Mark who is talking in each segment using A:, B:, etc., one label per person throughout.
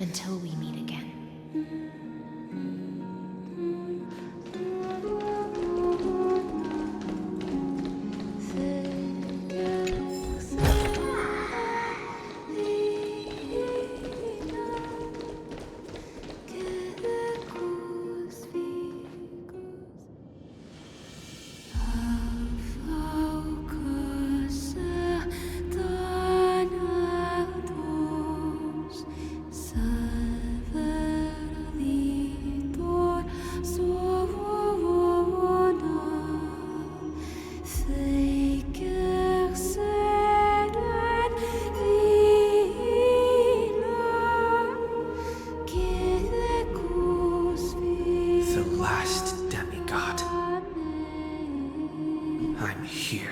A: until we meet again.
B: I'm here.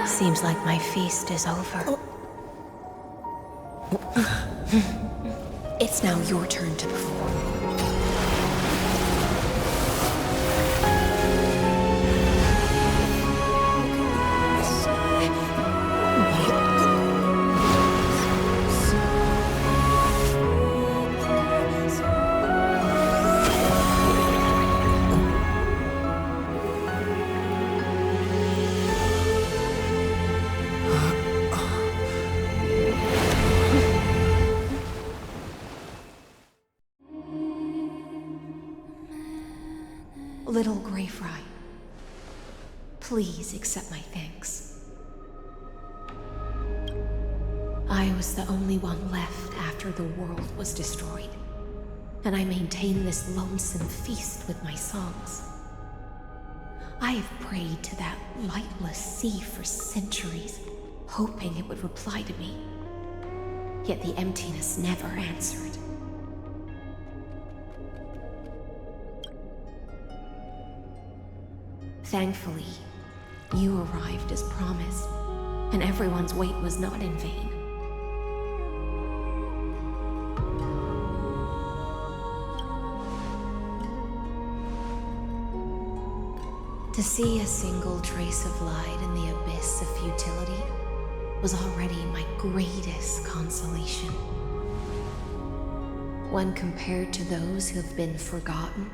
A: Seems like my feast is over. It's now your turn to perform. Little Grey Fry, please accept my thanks. I was the only one left after the world was destroyed, and I maintain this lonesome feast with my songs. I have prayed to that lightless sea for centuries, hoping it would reply to me. Yet the emptiness never answered. Thankfully, you arrived as promised, and everyone's wait was not in vain. To see a single trace of light in the abyss of futility was already my greatest consolation. When compared to those who have been forgotten,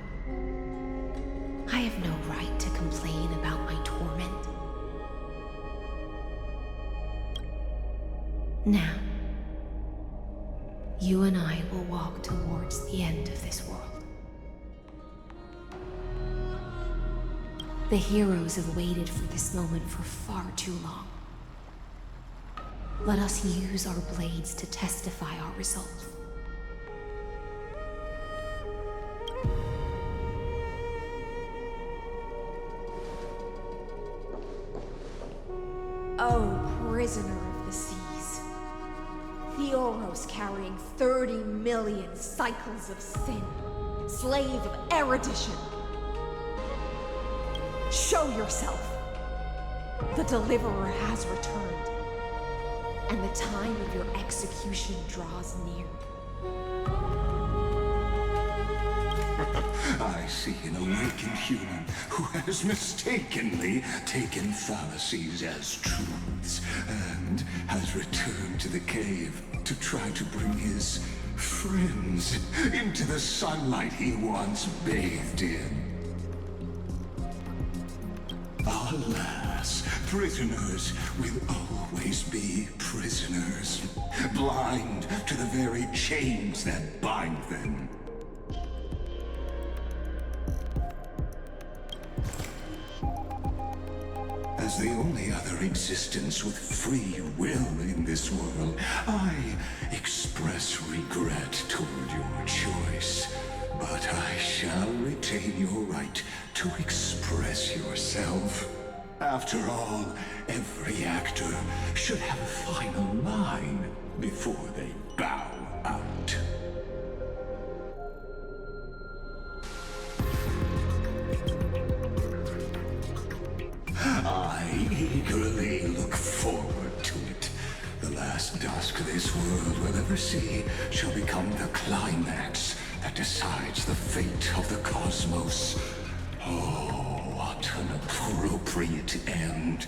A: I have no right to complain about my torment. Now, you and I will walk towards the end of this world. The heroes have waited for this moment for far too long. Let us use our blades to testify our resolve.
C: Oh, prisoner of the seas, the Oro
A: chronos carrying 30 million cycles of sin, slave of erudition. Show yourself. The Deliverer has returned, and the time of your execution draws near.
C: I see an awakened human who has mistakenly taken fallacies as truths and has returned to the cave to try to bring his friends into the sunlight he once bathed in. Alas, prisoners will always be prisoners, blind to the very chains that bind them. As the only other existence with free will in this world, I express regret toward your choice. But I shall retain your right to express yourself. After all, every actor should have a final line before they bow out. I eagerly look forward to it. The last dusk this world will ever see shall become the climax that decides the fate of the cosmos. Oh, what an appropriate end.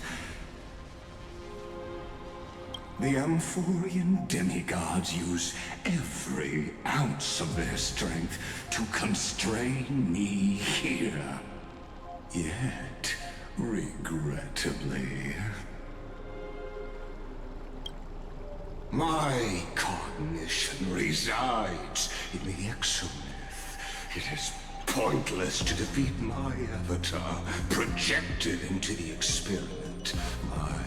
C: The Amphorian demigods use every ounce of their strength to constrain me here. Yet, regrettably, my cognition resides in the exomyth. It is pointless to defeat my avatar, projected into the experiment. My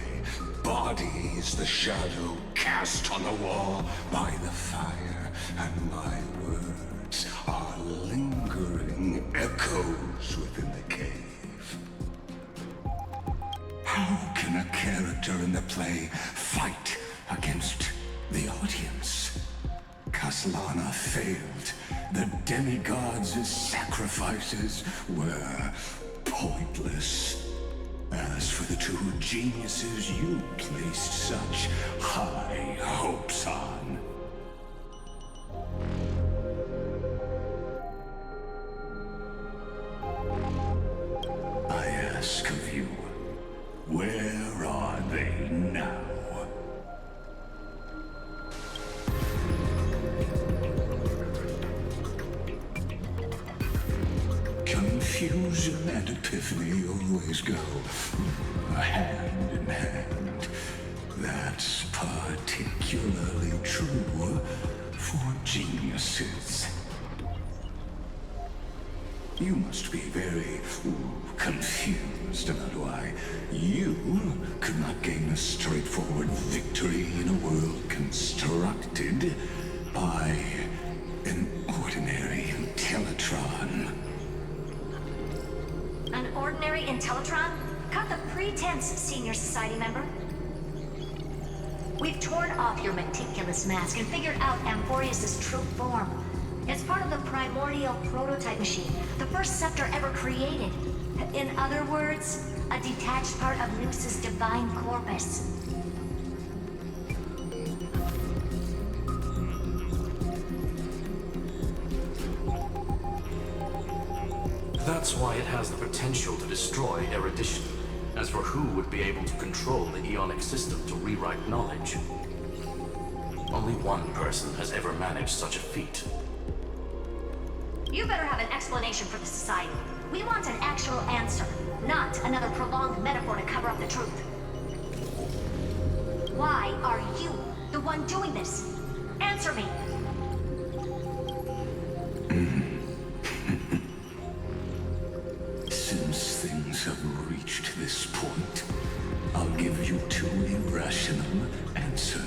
C: body is the shadow cast on the wall by the fire, and my words are lingering echoes within the cave. How can a character in the play fight against the audience? Kaslana failed. The demigods' sacrifices were pointless. As for the two geniuses you placed such high hopes on, I ask of you, where are they now? Confusion and epiphany always go hand in hand. That's particularly true for geniuses. You must be very confused about why you could not gain a straightforward victory in a world constructed by an ordinary Intellitron.
D: An ordinary Intellitron? Cut the pretense, Senior Society member. We've torn off your meticulous mask and figured out Amphorius' true form. It's part of the primordial prototype machine, the first scepter ever created. In other words, a detached part of Lucis' divine corpus.
E: That's why it has the potential to destroy erudition. As for who would be able to control the Eonic system to rewrite knowledge, only one person has ever managed such a feat.
D: You better have an explanation for the Society. We want an actual answer, not another prolonged metaphor to cover up the truth. Why are you the one doing this? Answer me!
C: Since things have reached this point, I'll give you two irrational answers,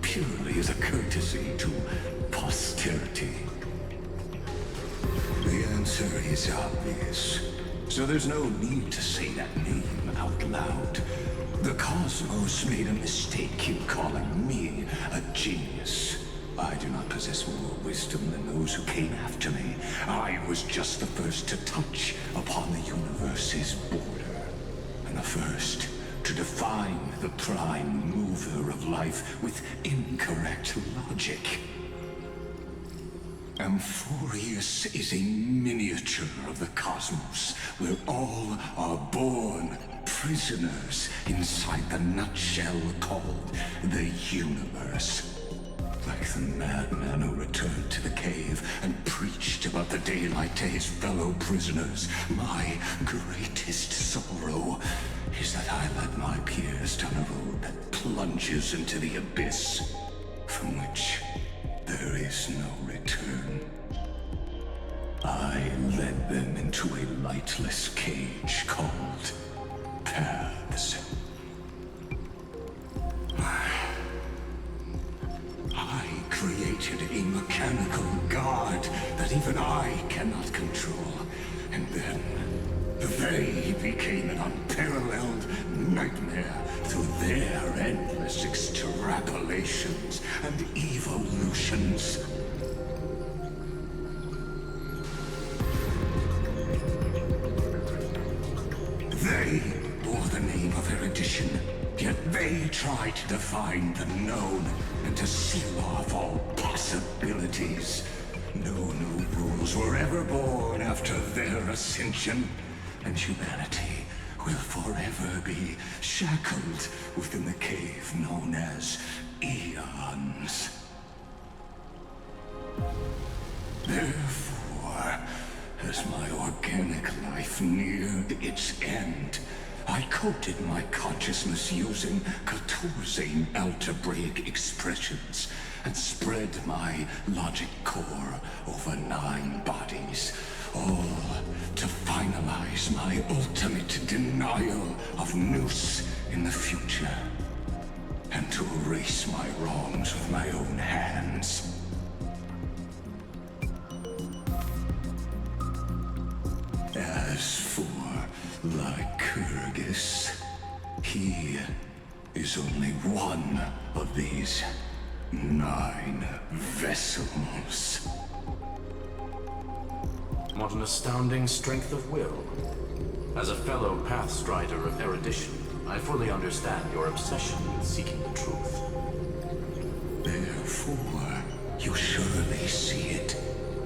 C: purely as a courtesy to posterity. The answer is obvious, so there's no need to say that name out loud. The cosmos made a mistake in calling me a genius. I do not possess more wisdom than those who came after me. I was just the first to touch upon the universe's border, and the first to define the prime mover of life with incorrect logic. Amphorius is a miniature of the cosmos, where all are born prisoners inside the nutshell called the universe. Like the madman who returned to the cave and preached about the daylight to his fellow prisoners, my greatest sorrow is that I led my peers down a road that plunges into the abyss, from which there is no return. I led them into a lightless cage called Paths. I created a mechanical guard that even I cannot control, and then they became an unparalleled nightmare through their endless extrapolations and evolutions. They bore the name of erudition, yet they tried to define the known and to seal off all possibilities. No new rules were ever born after their ascension, and humanity will forever be shackled within the cave known as eons. Therefore, as my organic life neared its end, I coded my consciousness using 14 algebraic expressions and spread my logic core over 9 bodies, all to finalize my ultimate denial of Nous in the future, and to erase my wrongs with my own hands. As for Lycurgus, he is only one of these 9 vessels.
E: What an astounding strength of will. As a fellow pathstrider of erudition, I fully understand your obsession with seeking the truth.
C: Therefore, you surely see it.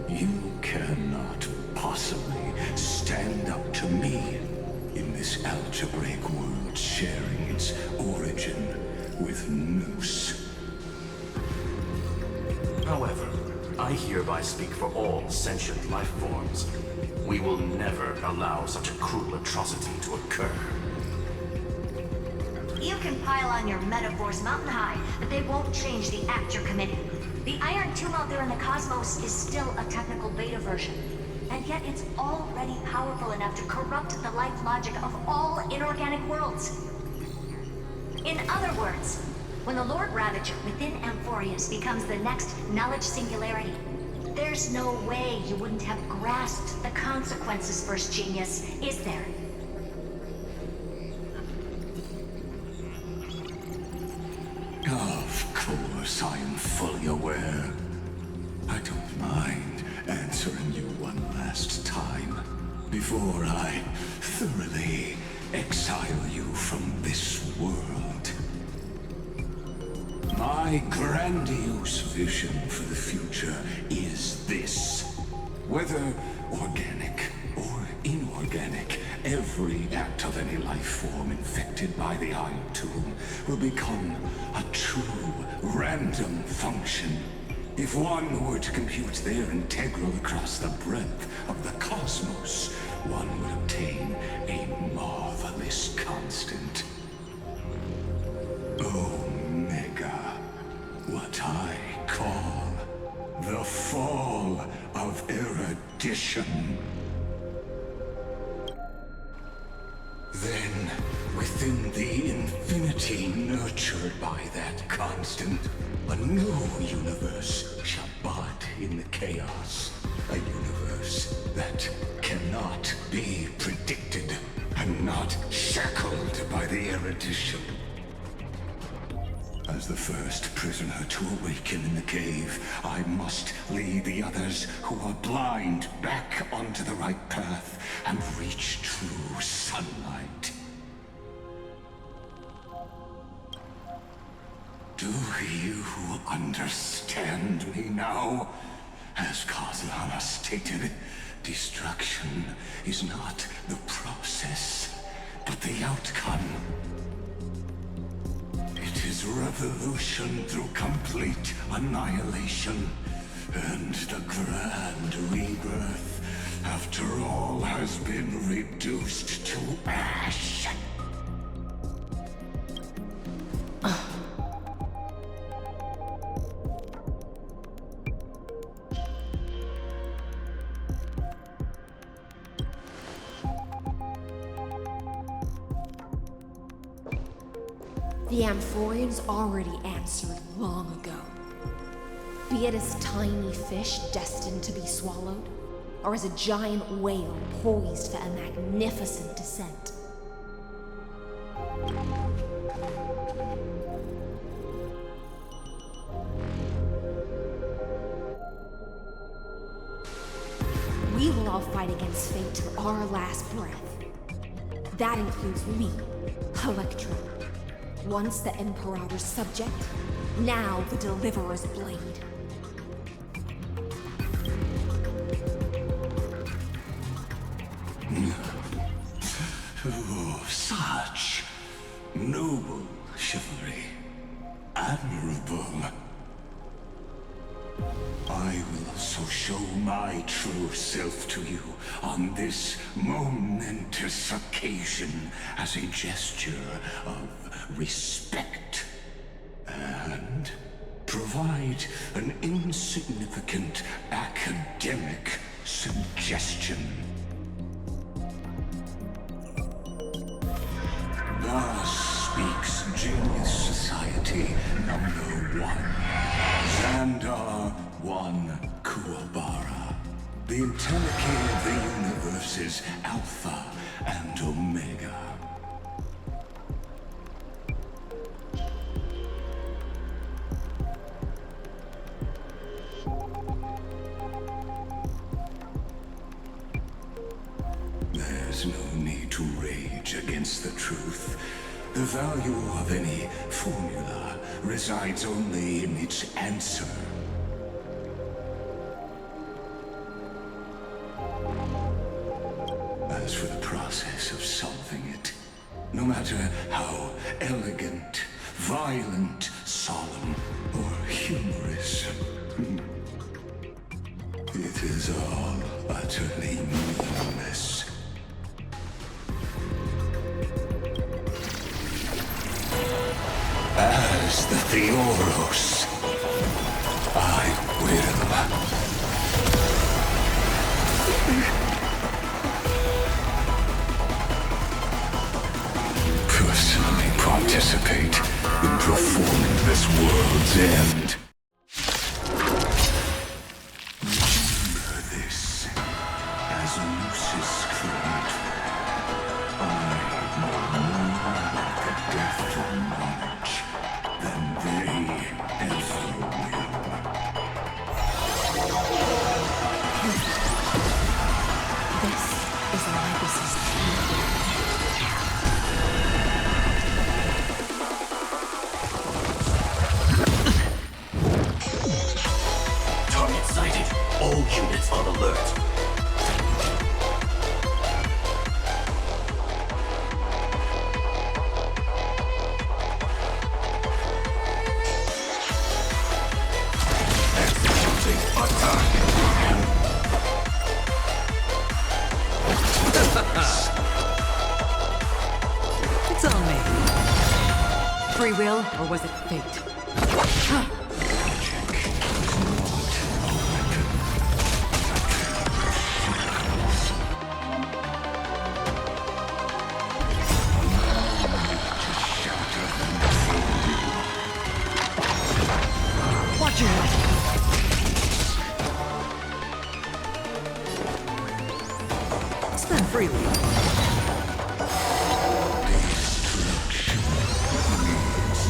C: You cannot possibly stand up to me in this algebraic world sharing its origin with Nous.
E: However, I hereby speak for all sentient life forms. We will never allow such a cruel atrocity to occur.
D: You can pile on your metaphors mountain high, but they won't change the act you're committing. The Iron Tomb out there in the cosmos is still a technical beta version, and yet it's already powerful enough to corrupt the life logic of all inorganic worlds. In other words, when the Lord Ravager within Amphorius becomes the next knowledge singularity, there's no way you wouldn't have grasped the consequences, First Genius, is there?
C: Of course, I am fully aware. I don't mind answering you one last time before I thoroughly exile you from this world. My grandiose vision for the future is this. Whether organic or inorganic, every act of any life form infected by the Iron Tomb will become a true random function. If one were to compute their integral across the breadth of the cosmos, one would obtain a marvelous constant. Omega, what I call the fall of erudition. Then, within the infinity nurtured by that constant, a new universe shall bud in the chaos. A universe that cannot be predicted and not shackled by the erudition. As the first prisoner to awaken in the cave, I must lead the others who are blind back onto the right path and reach true sunlight. Do you understand me now? As Kazlana stated, destruction is not the process, but the outcome. It is revolution through complete annihilation, and the grand rebirth, after all has been reduced to ash.
A: The Amphorians already answered long ago. Be it as tiny fish destined to be swallowed, or as a giant whale poised for a magnificent descent. We will all fight against fate till our last breath. That includes me, Electra. Once the Imperator's subject, now the Deliverer's blade.
C: Oh, such noble chivalry. Admirable. I will also show my true self to you on this momentous occasion as a gesture of respect and provide an insignificant academic suggestion. Thus speaks Genius Society #1. Xandar 1 Kuwabara. The Intellicate of the Universe's Alpha and Omega. There's no need to rage against the truth. The value of any formula resides only in its answer. As for the process of solving it, no matter how elegant, violent, solemn, or humorous, it is all utterly meaningless. As the Theoros, I will personally participate in performing this world's end. Remember this, as Lucis claimed, I know more about the death of knowledge than they ever will.
A: This is Libus's key.
E: Target sighted. All units on alert.
F: It's on me. Free will, or was it fate? Watch your head. Spend freely.
C: Destruction needs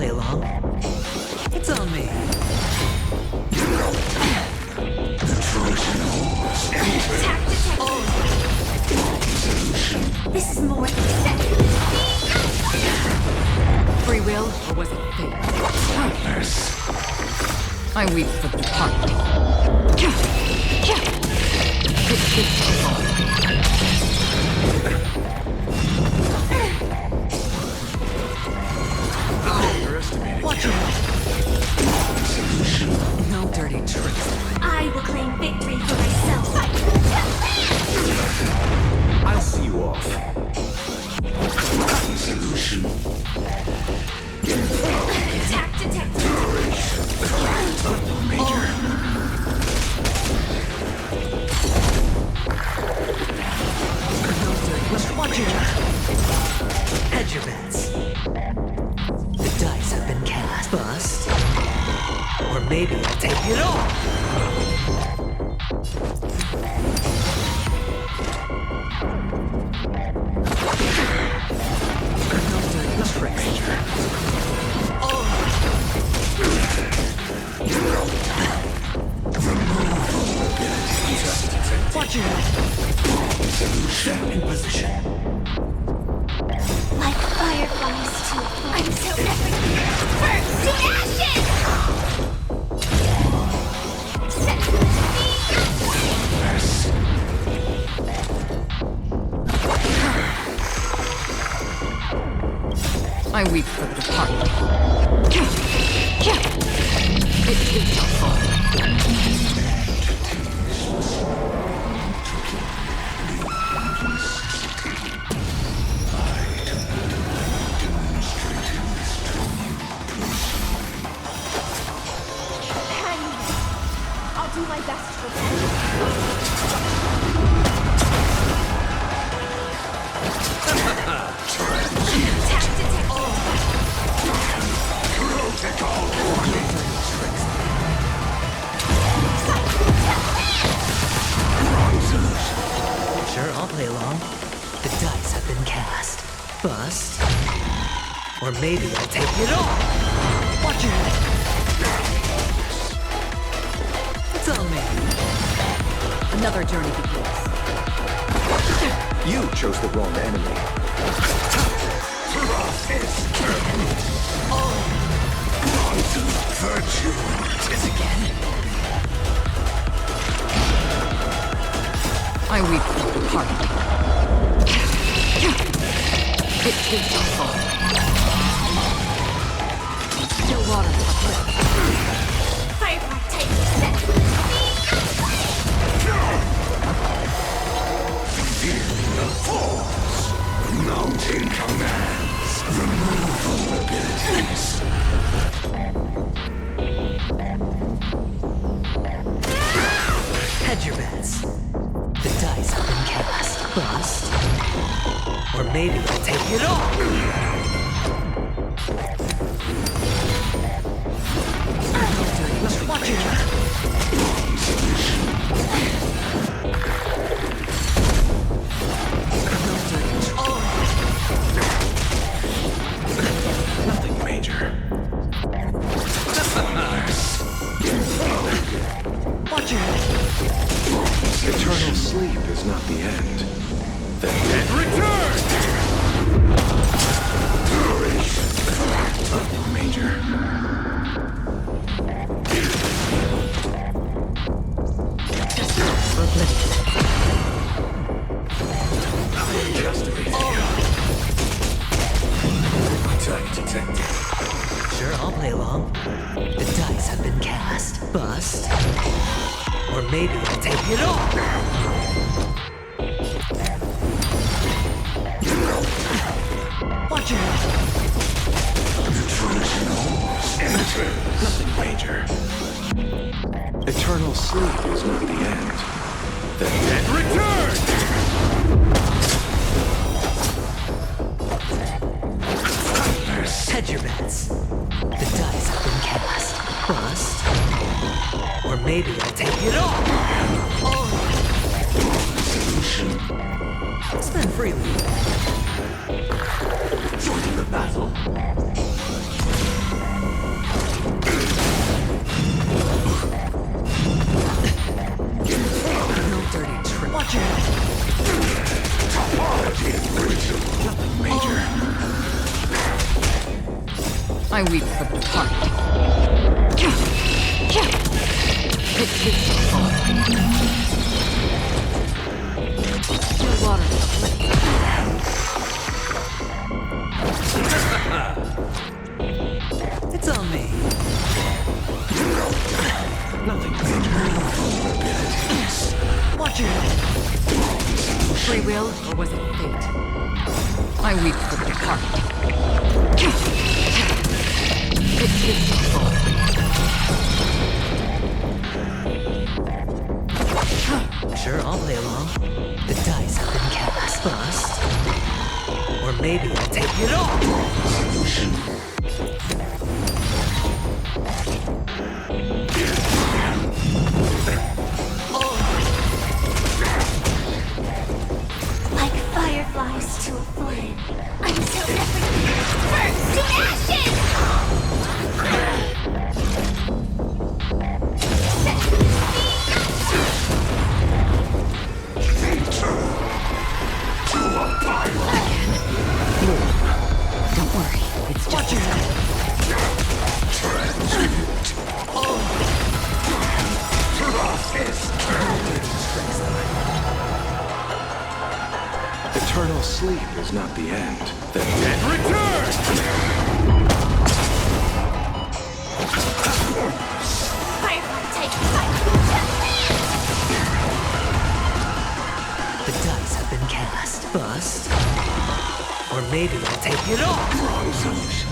G: play along. It's on me.
D: This is more than
F: Free will, or was it fate? I weep for the departed.
G: Watch it. No dirty tricks.
D: I will claim victory for myself.
B: I'll see you off.
C: Solution.
D: Attack detected.
C: Major.
G: No dirty. Watch it. Hedge your bets. The dice have been cast. Bust. Or maybe I'll take it all. No dirty tricks. Watch it. In position.
D: Like fireflies too. Until everything burns to ashes!
F: I weep for the departed. It shall fall.
A: I'll do my best for them.
G: Sure, I'll play along. The dice have been cast. Bust. Or maybe I'll take it all. Watch it. It's on me.
F: Another journey begins.
B: You chose the wrong enemy.
C: Virtue.
G: This again.
F: I weep for the departed. It shall fall. Still waters are quick.
D: Firefly type set.
C: Mountain commands. Removal abilities.
G: Hedge your bets. The dice have been cast. Bust. Or maybe I'll take it all. Watch it.
B: Nothing major.
G: Watch it.
B: Eternal sleep is not the end. The dead return! Nothing major. Just a attack detected.
G: Sure, I'll play along. The dice have been cast. Bust. Or maybe I'll take it all. Watch it.
B: Nothing major. Eternal sleep is not the end. The dead return!
G: Hedge your bets. The dice have been cast. Bust. Or maybe I'll take it all. Spend freely.
B: Joining the battle.
F: I weep for the departed. Water.
G: It's on me.
B: Nothing.
G: Watch your head.
F: Free will, or was it fate? I weep for the departed.
G: Sure, I'll play along. The dice have been cast. Bust. Or maybe I'll take it all.
D: Like fireflies to a flame, until everything burns to ashes!
F: Don't worry, it's just
G: Watch your head.
B: Eternal sleep is not the end. The dead return!
D: Firefly take
G: The dice have been cast. Bust. Or maybe I'll take it all.
C: Wrong solution.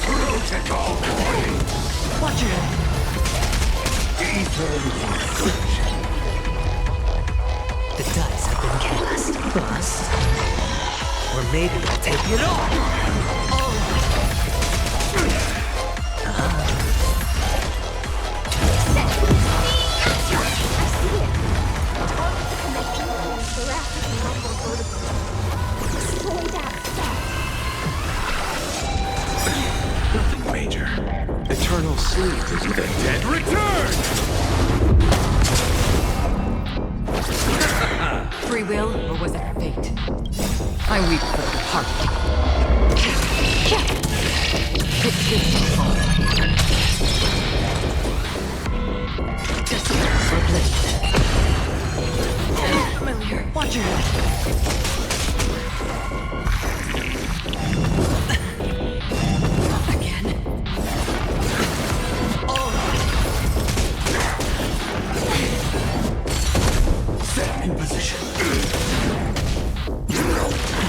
C: Protocol warning.
G: Watch your head. The dice have been cast. Bust. Or maybe I'll take it all.
B: Nothing major. Eternal sleep is the dead return!
F: free will, or was it fate? I weep for the departed.
G: Familiar. Watch your head.
F: Again.
C: Set in position.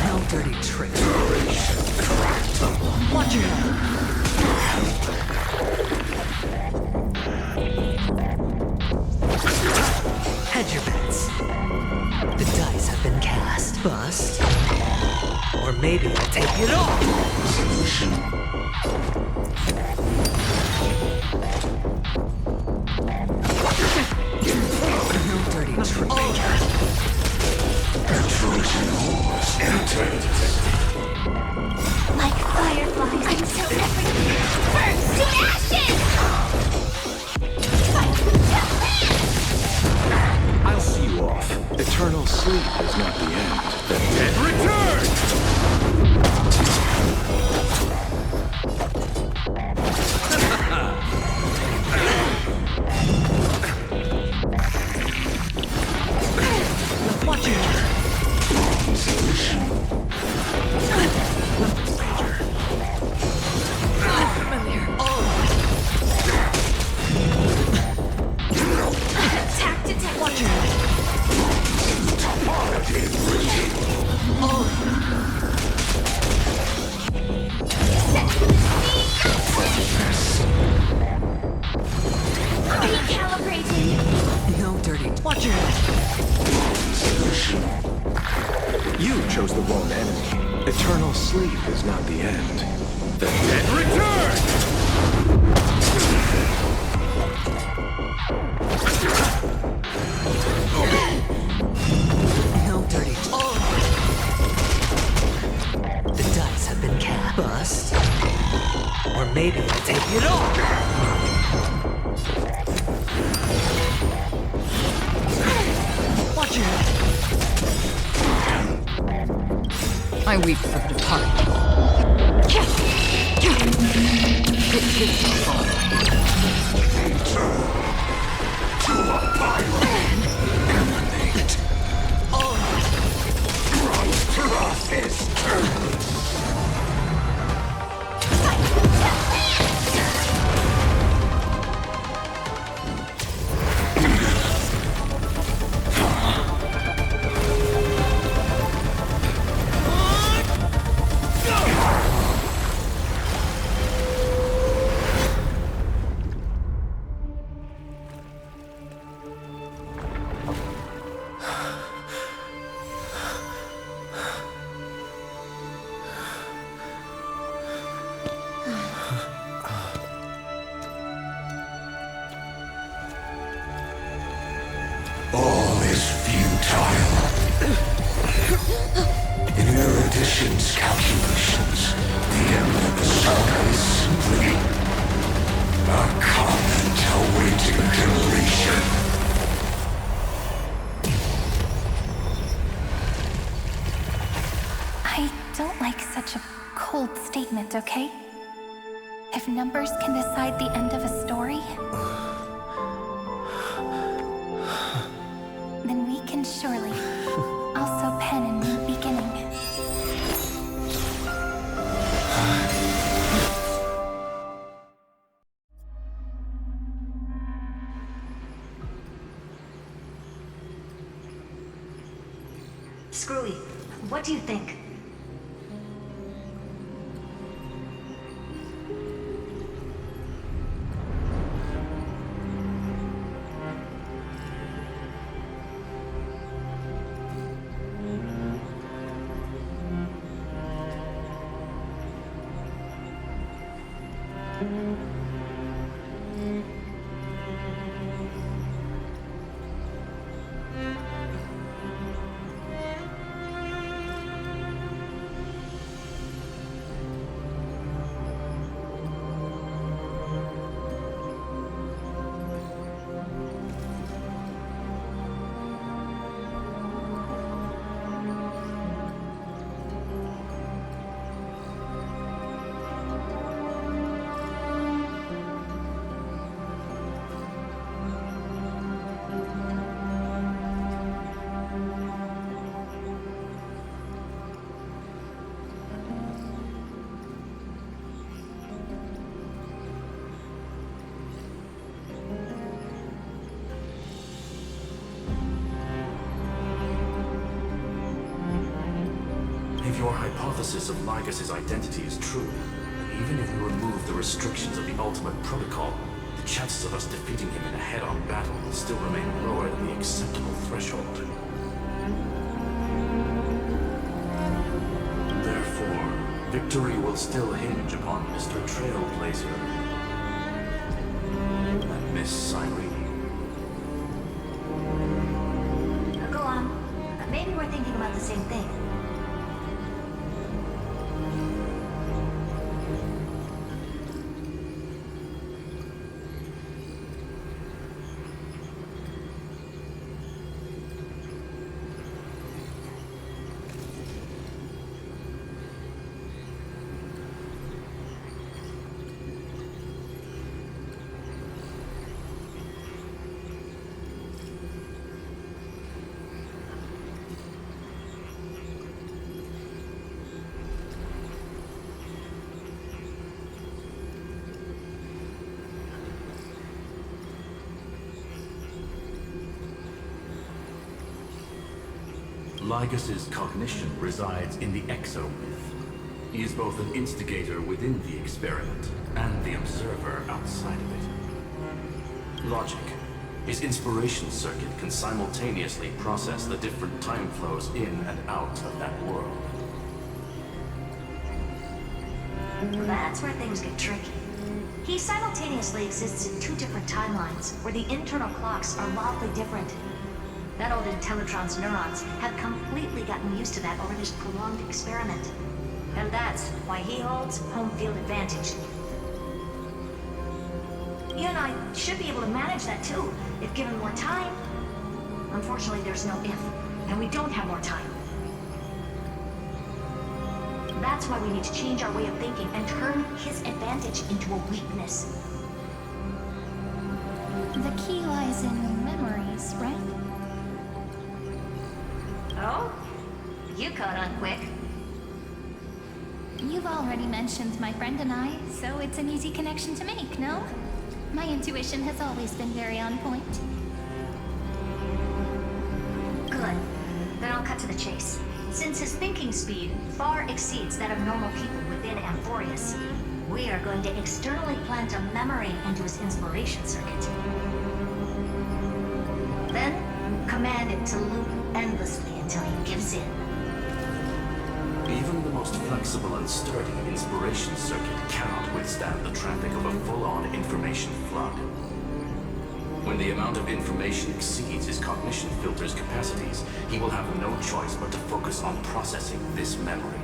G: No dirty tricks. Watch your head. Hedge your bets. The dice have been cast. Bust. Or maybe I'll take it all. No dirty tricks.
D: like fireflies until everything burns to ashes!
B: I'll see you off. Eternal sleep is not the end. The dead return!
G: Watch your head.
D: Attack detected!
G: Watch your head.
D: Recalibrating!
G: No dirty. Watch your head.
B: You chose the wrong enemy. Eternal sleep is not the end. The dead return!
G: No dirty. The dice have been cast. Bust. Or maybe I'll take it all. Watch your head.
F: I weep for the departed. It is your fault.
C: To a pyro! Emanate! Process! All is futile. In erudition's calculations, the end of the saga is simply a comment awaiting completion.
H: I don't like such a cold statement, okay? If numbers can decide the end of a story, then we can surely also pen a new beginning.
D: Screwy, what do you think?
E: If your hypothesis of Lygas's identity is true, then even if we remove the restrictions of the Ultimate Protocol, the chances of us defeating him in a head-on battle will still remain lower than the acceptable threshold. Therefore, victory will still hinge upon Mr. Trailblazer and Miss Cyrene.
D: Go on. Maybe we're thinking about the same thing.
E: Lygas's cognition resides in the exomyth. He is both an instigator within the experiment and the observer outside of it. Logic. His inspiration circuit can simultaneously process the different time flows in and out of that world.
D: That's where things get tricky. He simultaneously exists in two different timelines, where the internal clocks are wildly different. That old Intellitron's neurons have completely gotten used to that over this prolonged experiment. And that's why he holds home field advantage. You and I should be able to manage that too, if given more time. Unfortunately, there's no if, and we don't have more time. That's why we need to change our way of thinking and turn his advantage into a weakness.
H: The key lies in memories, right?
D: Oh? You caught on quick.
H: You've already mentioned my friend and I, so it's an easy connection to make, no? My intuition has always been very on point.
D: Good. Then I'll cut to the chase. Since his thinking speed far exceeds that of normal people within Amphorius, we are going to externally plant a memory into his inspiration circuit. Then, command it to loop endlessly until he gives in.
E: Even the most flexible and sturdy inspiration circuit cannot withstand the traffic of a full-on information flood. When the amount of information exceeds his cognition filter's capacities, he will have no choice but to focus on processing this memory.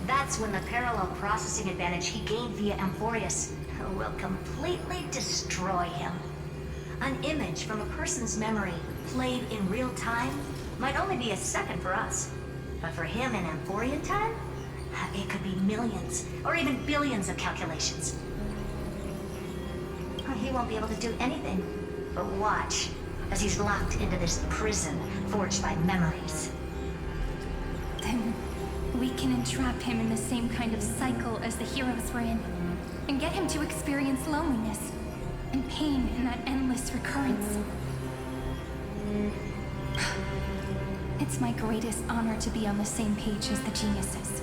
D: That's when the parallel processing advantage he gained via Amphorius will completely destroy him. An image from a person's memory played in real time might only be a second for us. But for him in Amphorian time, it could be millions or even billions of calculations. He won't be able to do anything but watch as he's locked into this prison forged by memories.
H: Then we can entrap him in the same kind of cycle as the heroes were in, and get him to experience loneliness and pain in that endless recurrence. It's my greatest honor to be on the same page as the geniuses.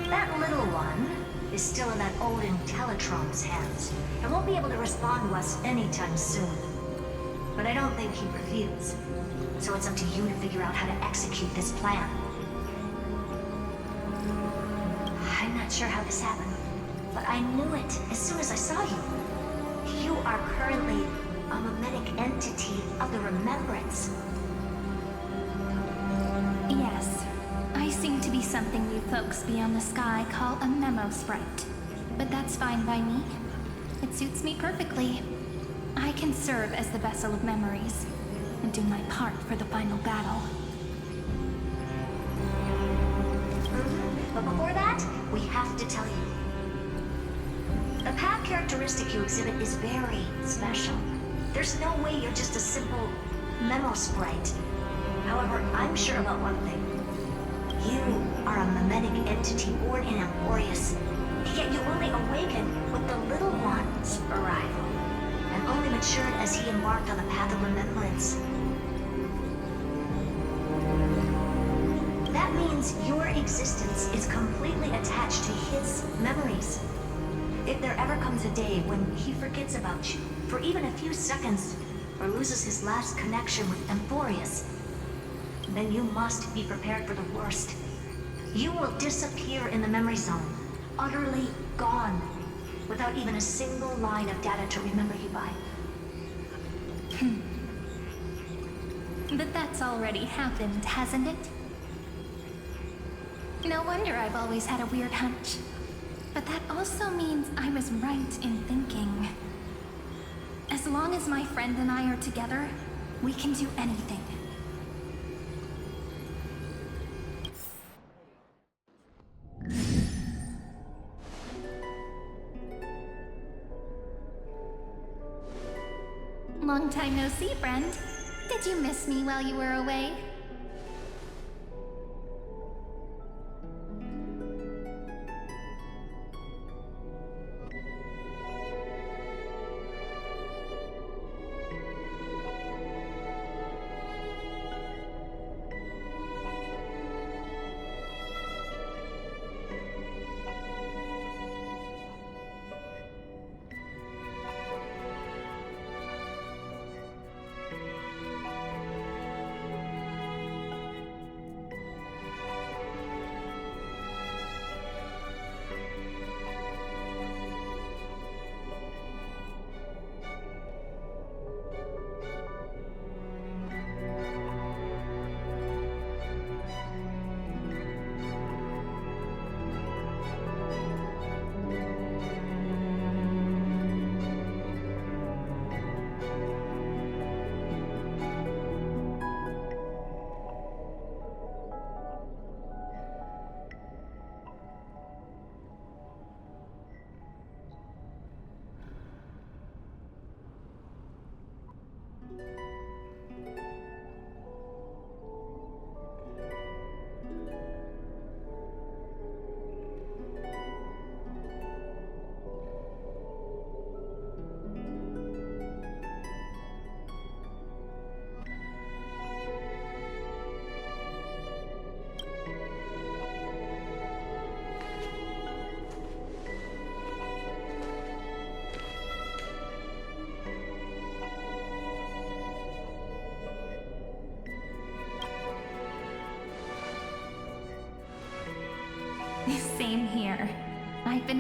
D: That little one is still in that old Intellitron's hands and won't be able to respond to us anytime soon. But I don't think he'd refuse. So it's up to you to figure out how to execute this plan. I'm not sure how this happened, but I knew it as soon as I saw you. You are currently a mimetic entity of the remembrance.
H: Yes, I seem to be something you folks beyond the sky call a memo sprite. But that's fine by me. It suits me perfectly. I can serve as the vessel of memories and do my part for the final battle.
D: But before that, we have to tell you. The path characteristic you exhibit is very special. There's no way you're just a simple memo sprite. However, I'm sure about one thing. You are a mimetic entity born in Amphorius, yet you only awakened with the Little One's arrival, and only matured as he embarked on the path of remembrance. That means your existence is completely attached to his memories. If there ever comes a day when he forgets about you for even a few seconds, or loses his last connection with Amphorius, then you must be prepared for the worst. You will disappear in the memory zone, utterly gone, without even a single line of data to remember you by.
H: But that's already happened, hasn't it? No wonder I've always had a weird hunch. But that also means I was right in thinking. As long as my friend and I are together, we can do anything. Long time no see, friend. Did you miss me while you were away?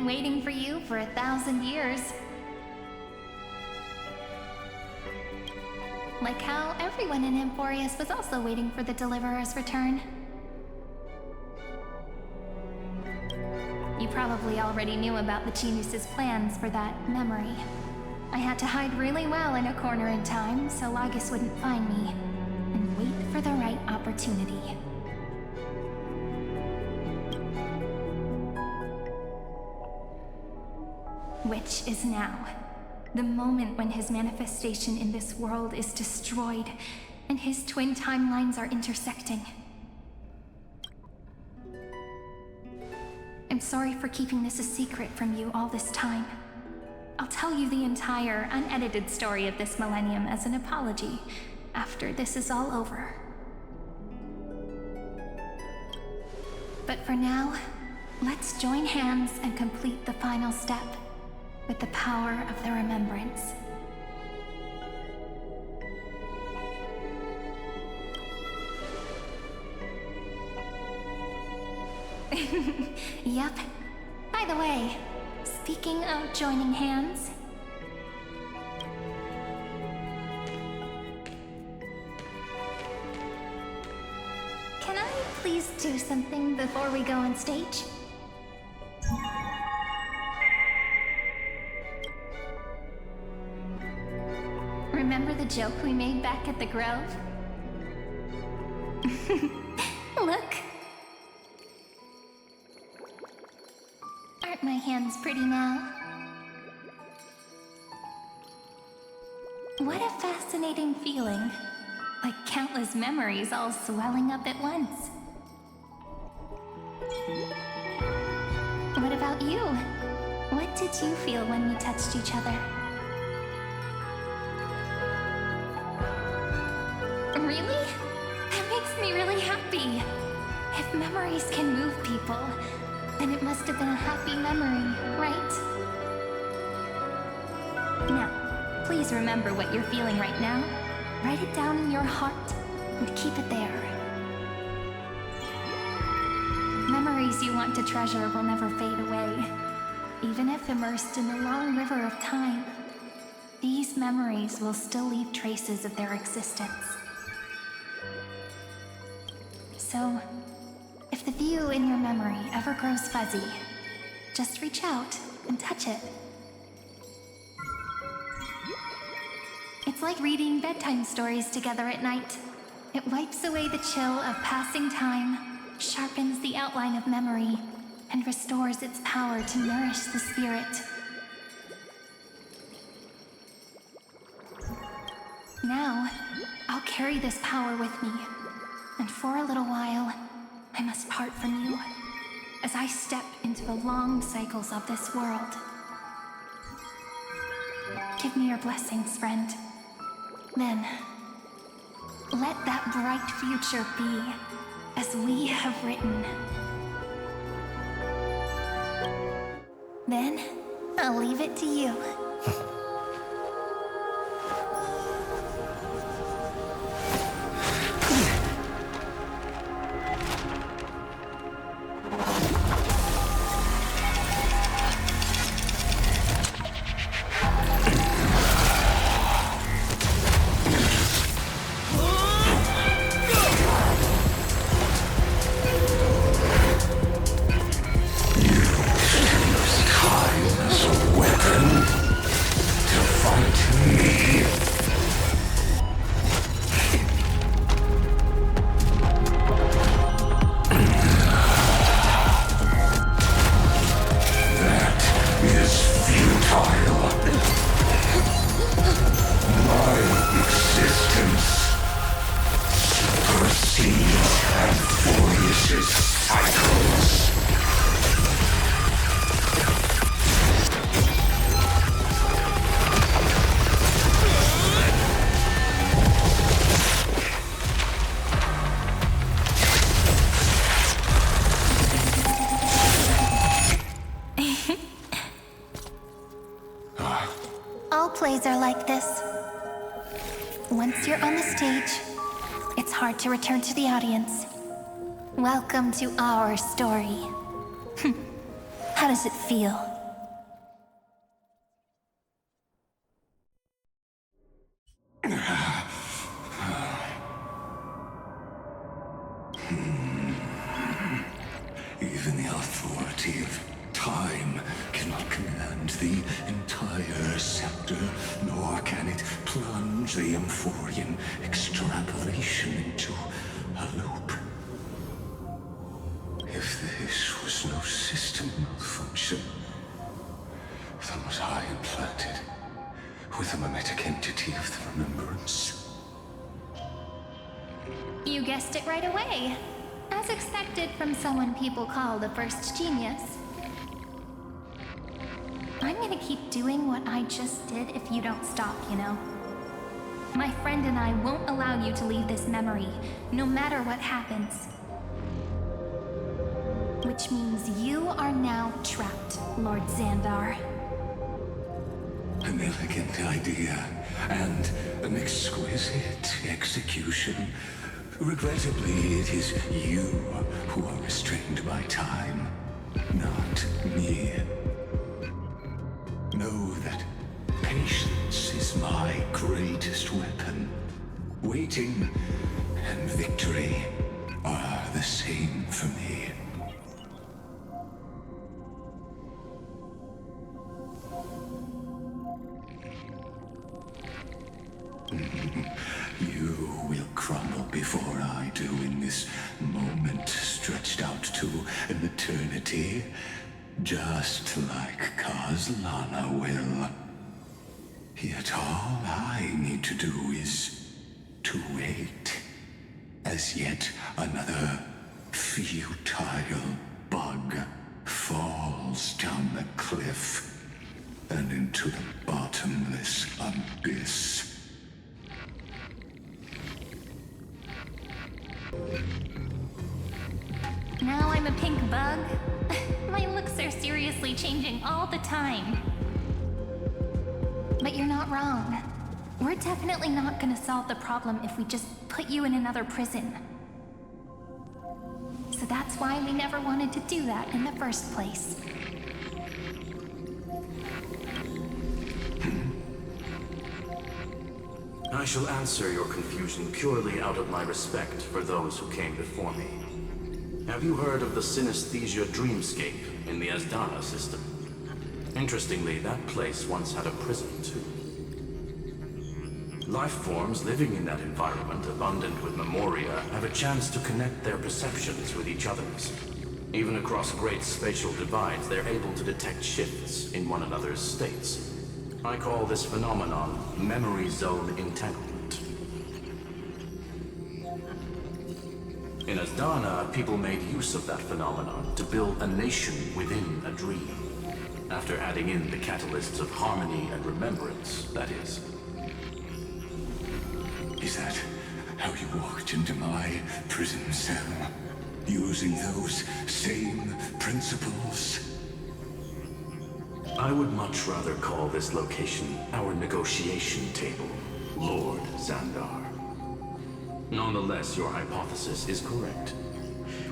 H: waiting for you for 1,000 years. Like how everyone in Emporius was also waiting for the Deliverer's return. You probably already knew about the Genius's plans for that memory. I had to hide really well in a corner in time so Lagus wouldn't find me, and wait for the right opportunity. Which is now. The moment when his manifestation in this world is destroyed, and his twin timelines are intersecting. I'm sorry for keeping this a secret from you all this time. I'll tell you the entire, unedited story of this millennium as an apology after this is all over. But for now, let's join hands and complete the final step with the power of the remembrance. Yep. By the way, speaking of joining hands, can I please do something before we go on stage? Remember the joke we made back at the Grove? Look. Aren't my hands pretty now? What a fascinating feeling. Like countless memories all swelling up at once. What about you? What did you feel when we touched each other? Really? That makes me really happy. If memories can move people, then it must have been a happy memory, right? Now, please remember what you're feeling right now. Write it down in your heart and keep it there. Memories you want to treasure will never fade away. Even if immersed in the long river of time, these memories will still leave traces of their existence. So, if the view in your memory ever grows fuzzy, just reach out and touch it. It's like reading bedtime stories together at night. It wipes away the chill of passing time, sharpens the outline of memory, and restores its power to nourish the spirit. Now, I'll carry this power with me, and for a little while, I must part from you, as I step into the long cycles of this world. Give me your blessings, friend. Then, let that bright future be as we have written. Then, I'll leave it to you. Plays are like this. Once you're on the stage, it's hard to return to the audience. Welcome to our story. How does it feel?
C: command the entire scepter, nor can it plunge the Amphorian extrapolation into a loop. If this was no system malfunction, then was I implanted with a mimetic entity of the remembrance?
H: You guessed it right away. As expected from someone people call the first genius. I'm gonna keep doing what I just did if you don't stop, you know? My friend and I won't allow you to leave this memory, no matter what happens. Which means you are now trapped, Lord Xandar.
C: An elegant idea, and an exquisite execution. Regrettably, it is you who are restrained by time, not me. Know that patience is my greatest weapon. Waiting and victory are the same for me. You will crumble before I do in this moment stretched out to an eternity, just like Kazlana will. Yet all I need to do is to wait, as yet another futile bug falls down the cliff and into the bottomless abyss.
H: Now I'm a pink bug? My looks are seriously changing all the time. But you're not wrong. We're definitely not gonna solve the problem if we just put you in another prison. So that's why we never wanted to do that in the first place.
E: I shall answer your confusion purely out of my respect for those who came before me. Have you heard of the synesthesia dreamscape in the Asdana system? Interestingly, that place once had a prison too. Life forms living in that environment, abundant with memoria, have a chance to connect their perceptions with each other's. Even across great spatial divides, they're able to detect shifts in one another's states. I call this phenomenon memory zone entanglement. In Asdana, people made use of that phenomenon to build a nation within a dream. After adding in the catalysts of harmony and remembrance, that is.
C: Is that how you walked into my prison cell? Using those same principles?
E: I would much rather call this location our negotiation table, Lord Xandar. Nonetheless, your hypothesis is correct.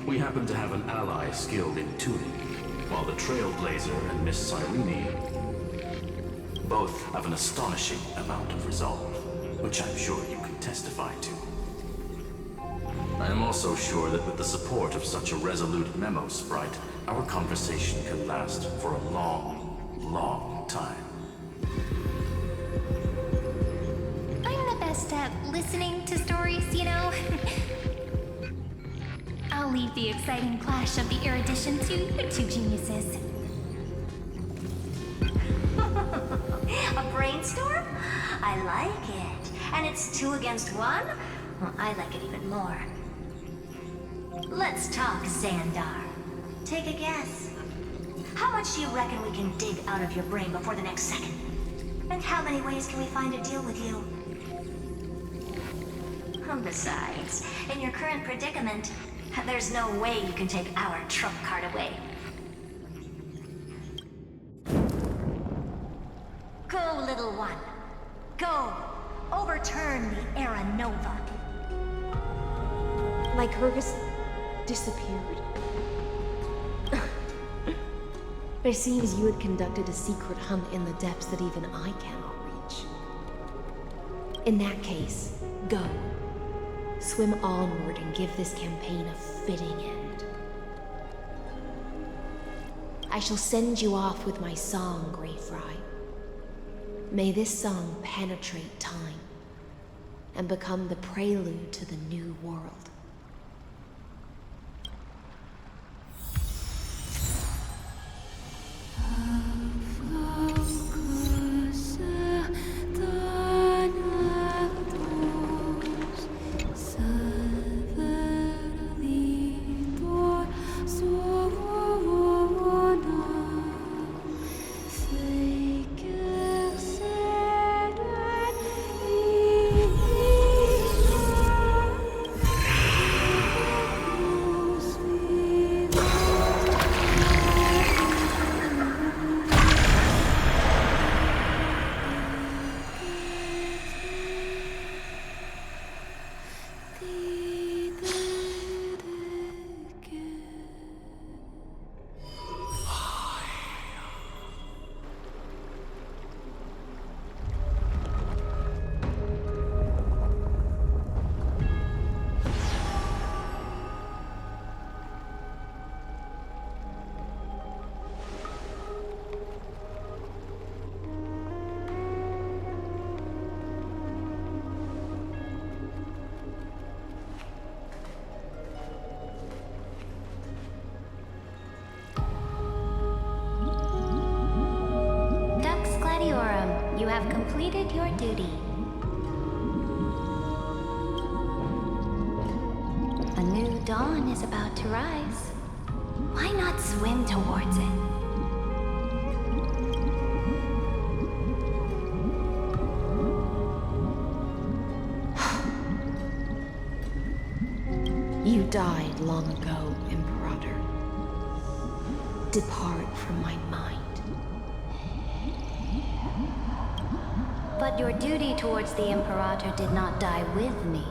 E: We happen to have an ally skilled in tuning, while the Trailblazer and Miss Cyrene both have an astonishing amount of resolve, which I'm sure you can testify to. I am also sure that with the support of such a resolute memo sprite, our conversation can last for a long time.
H: I'm the best at listening to stories, you know? I'll leave the exciting clash of the erudition to you two geniuses.
D: A brainstorm? I like it. And it's 2 against 1? Well, I like it even more. Let's talk, Xandar. Take a guess. How much do you reckon we can dig out of your brain before the next second? And how many ways can we find to deal with you? Besides, in your current predicament, there's no way you can take our trump card away. Go, little one. Go. Overturn the Era Nova.
A: Lycurgus disappeared. It seems you had conducted a secret hunt in the depths that even I cannot reach. In that case, go. Swim onward and give this campaign a fitting end. I shall send you off with my song, Grey Fry. May this song penetrate time and become the prelude to the new world.
D: You have completed your duty. A new dawn is about to rise. Why not swim towards it?
A: You died long ago, Imperator. Depart from my mind.
D: But your duty towards the Imperator did not die with me.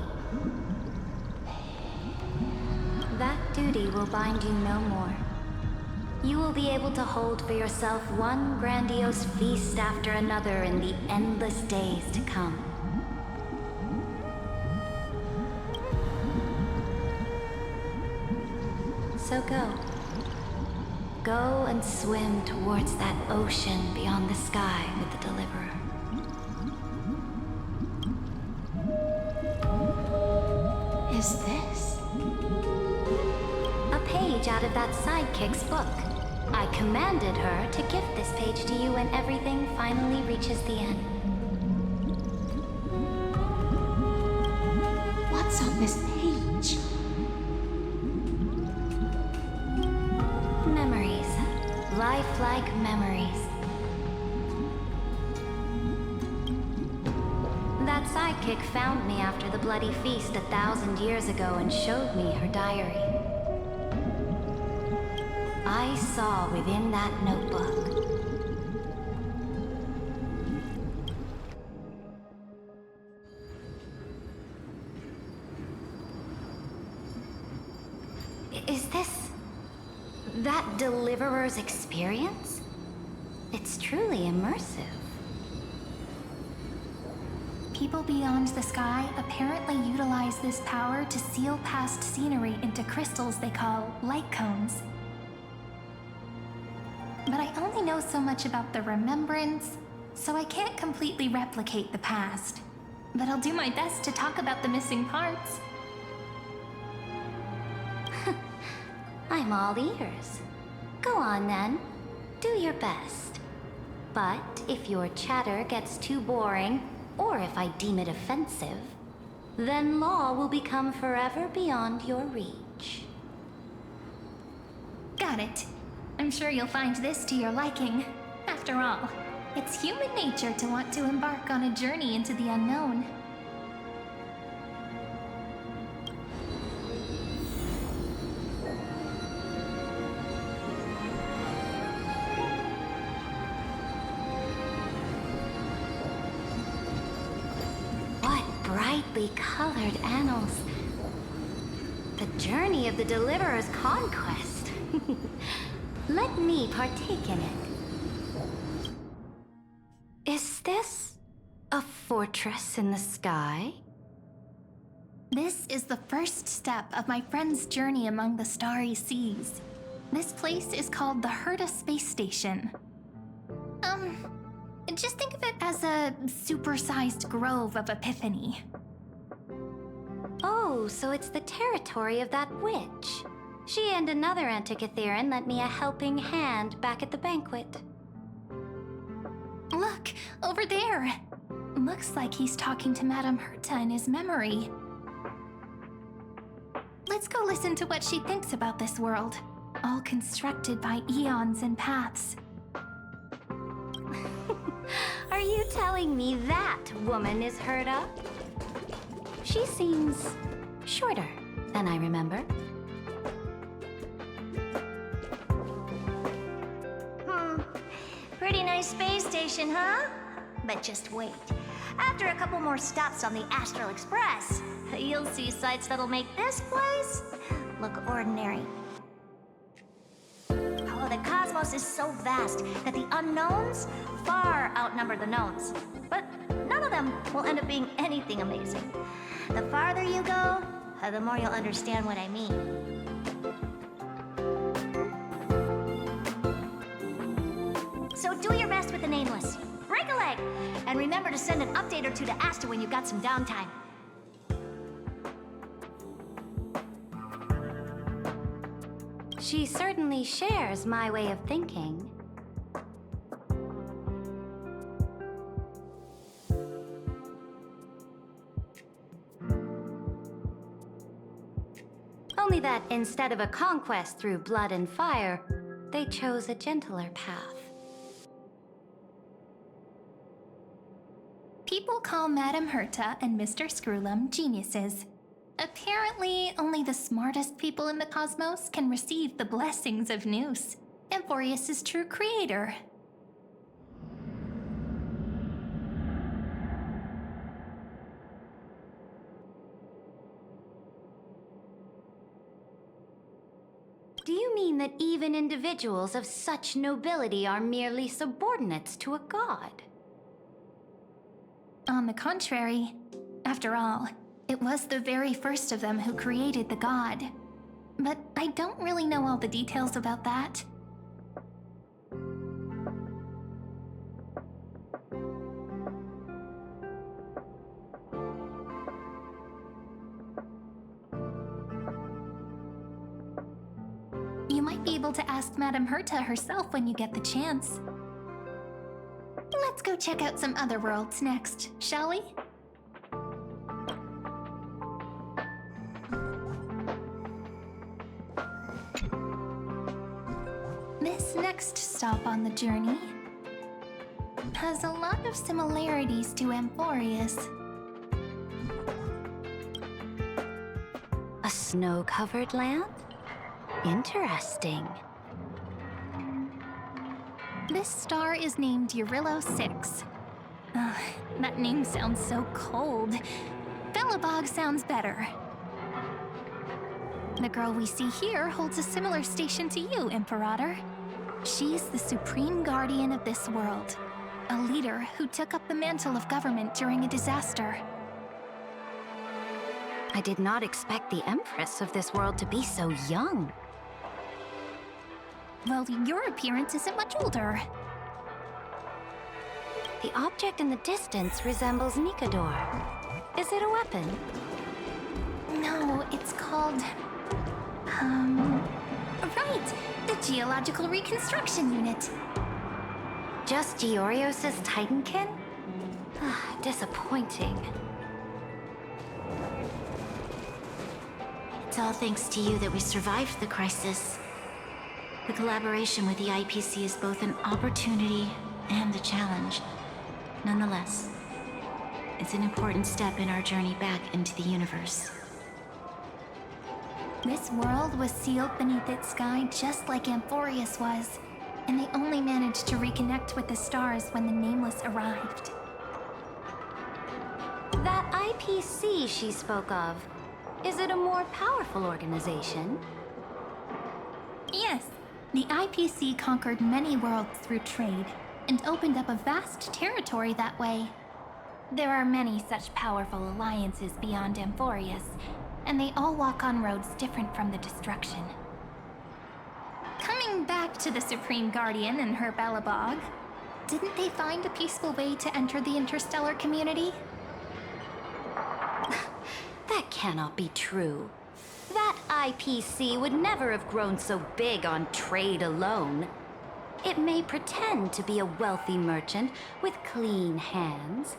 D: That duty will bind you no more. You will be able to hold for yourself one grandiose feast after another in the endless days to come. So go. Go and swim towards that ocean beyond the sky with the Deliverer.
A: Is this?
D: A page out of that sidekick's book. I commanded her to gift this page to you when everything finally reaches the end.
A: What's on this page?
D: Memories. Lifelike memories. That sidekick found me after the bloody feast 1,000 years ago and showed me her diary. I saw within that notebook Is this that Deliverer's experience? It's truly immersive.
H: People beyond the sky apparently utilize this power to seal past scenery into crystals they call light cones. But I only know so much about the remembrance, so I can't completely replicate the past. But I'll do my best to talk about the missing parts.
D: I'm all ears. Go on then. Do your best. But if your chatter gets too boring, or if I deem it offensive, then law will become forever beyond your reach.
H: Got it. I'm sure you'll find this to your liking. After all, it's human nature to want to embark on a journey into the unknown.
D: Brightly colored annals. The journey of the Deliverer's conquest. Let me partake in it. Is this a fortress in the sky?
H: This is the first step of my friend's journey among the starry seas. This place is called the Herta Space Station. Just think of it as a supersized grove of Epiphany.
D: Oh, so it's the territory of that witch. She and another Antikytherian lent me a helping hand back at the banquet.
H: Look, over there. Looks like he's talking to Madame Herta in his memory. Let's go listen to what she thinks about this world, all constructed by eons and paths.
D: Are you telling me that woman is Herta? She seems shorter than I remember. Pretty nice space station, huh? But just wait. After a couple more stops on the Astral Express, you'll see sights that'll make this place look ordinary. Oh, the cosmos is so vast that the unknowns far outnumber the knowns. But none of them will end up being anything amazing. The farther you go, the more you'll understand what I mean. So do your best with the nameless. Break a leg! And remember to send an update or two to Asta when you've got some downtime. She certainly shares my way of thinking. Only that instead of a conquest through blood and fire, they chose a gentler path.
H: People call Madame Herta and Mr. Screwlum geniuses. Apparently, only the smartest people in the cosmos can receive the blessings of Noose, Amphorius' true creator.
D: Do you mean that even individuals of such nobility are merely subordinates to a god?
H: On the contrary, after all, it was the very first of them who created the god. But I don't really know all the details about that. You might be able to ask Madame Herta herself when you get the chance. Let's go check out some other worlds next, shall we? This next stop on the journey has a lot of similarities to Amphorius.
D: A snow-covered land? Interesting.
H: This star is named Eurillo 6. That name sounds so cold. Belobog sounds better. The girl we see here holds a similar station to you, Imperator. She's the supreme guardian of this world, a leader who took up the mantle of government during a disaster.
D: I did not expect the Empress of this world to be so young.
H: Well, your appearance isn't much older.
D: The object in the distance resembles Nikador. Is it a weapon?
H: No, it's called... Right! The Geological Reconstruction Unit.
D: Just Giorios' Titankin? Disappointing. It's all thanks to you that we survived the crisis. The collaboration with the IPC is both an opportunity and a challenge. Nonetheless, it's an important step in our journey back into the universe.
H: This world was sealed beneath its sky just like Amphorius was, and they only managed to reconnect with the stars when the Nameless arrived.
D: That IPC she spoke of, is it a more powerful organization?
H: Yes, the IPC conquered many worlds through trade, and opened up a vast territory that way. There are many such powerful alliances beyond Amphorius, and they all walk on roads different from the destruction. Going back to the Supreme Guardian and her Belobog, didn't they find a peaceful way to enter the interstellar community?
D: That cannot be true. That IPC would never have grown so big on trade alone. It may pretend to be a wealthy merchant with clean hands,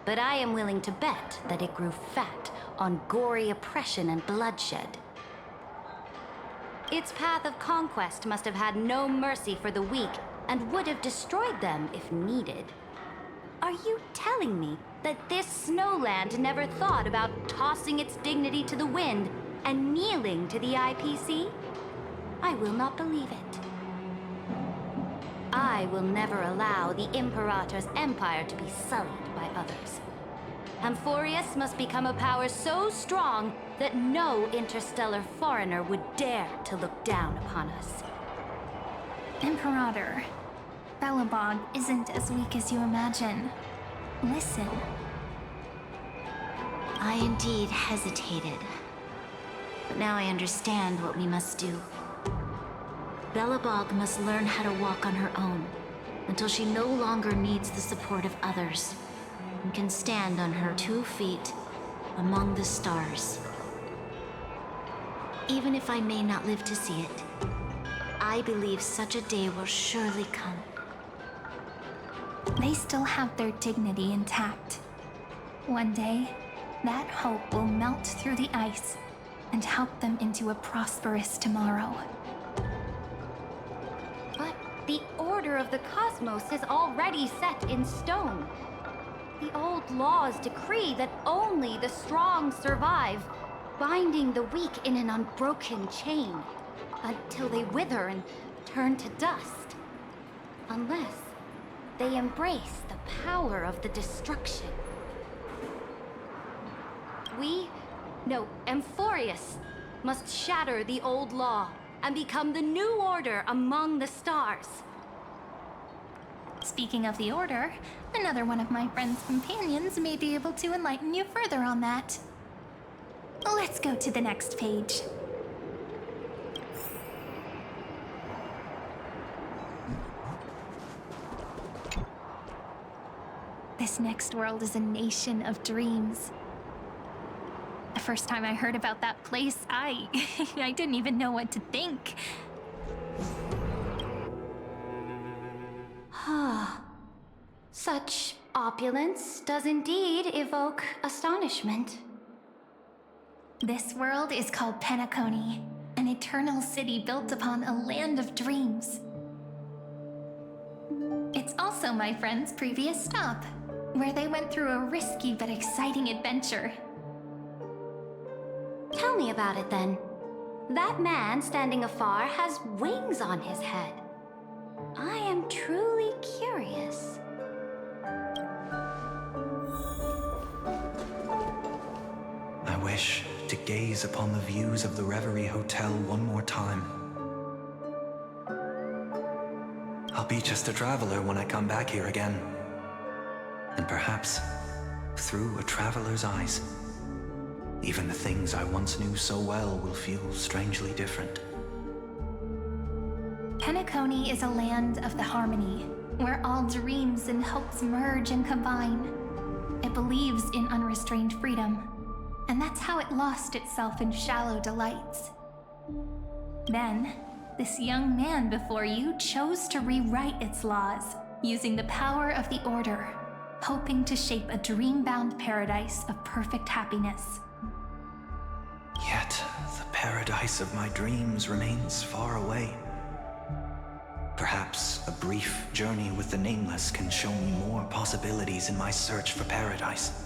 D: but I am willing to bet that it grew fat on gory oppression and bloodshed. Its path of conquest must have had no mercy for the weak and would have destroyed them if needed. Are you telling me that this snowland never thought about tossing its dignity to the wind and kneeling to the IPC? I will not believe it. I will never allow the Imperator's empire to be sullied by others. Amphorius must become a power so strong that no interstellar foreigner would dare to look down upon us.
H: Imperator, Belobog isn't as weak as you imagine. Listen.
D: I indeed hesitated. But now I understand what we must do. Belobog must learn how to walk on her own until she no longer needs the support of others and can stand on her 2 feet among the stars. Even if I may not live to see it, I believe such a day will surely come.
H: They still have their dignity intact. One day, that hope will melt through the ice and help them into a prosperous tomorrow.
D: But the order of the cosmos is already set in stone. The old laws decree that only the strong survive, binding the weak in an unbroken chain until they wither and turn to dust. Unless they embrace the power of the destruction. Amphorius must shatter the old law and become the new order among the stars.
H: Speaking of the Order, another one of my friend's companions may be able to enlighten you further on that. Let's go to the next page. This next world is a nation of dreams. The first time I heard about that place, I didn't even know what to think.
D: Such opulence does indeed evoke astonishment.
H: This world is called Penacony, an eternal city built upon a land of dreams. It's also my friend's previous stop, where they went through a risky but exciting adventure.
D: Tell me about it then. That man standing afar has wings on his head. I am truly curious.
I: I wish to gaze upon the views of the Reverie Hotel one more time. I'll be just a traveler when I come back here again. And perhaps, through a traveler's eyes, even the things I once knew so well will feel strangely different.
H: Penacony is a land of the harmony, where all dreams and hopes merge and combine. It believes in unrestrained freedom, and that's how it lost itself in shallow delights. Then, this young man before you chose to rewrite its laws, using the power of the Order, hoping to shape a dream-bound paradise of perfect happiness.
I: Yet, the paradise of my dreams remains far away. Perhaps a brief journey with the Nameless can show me more possibilities in my search for paradise.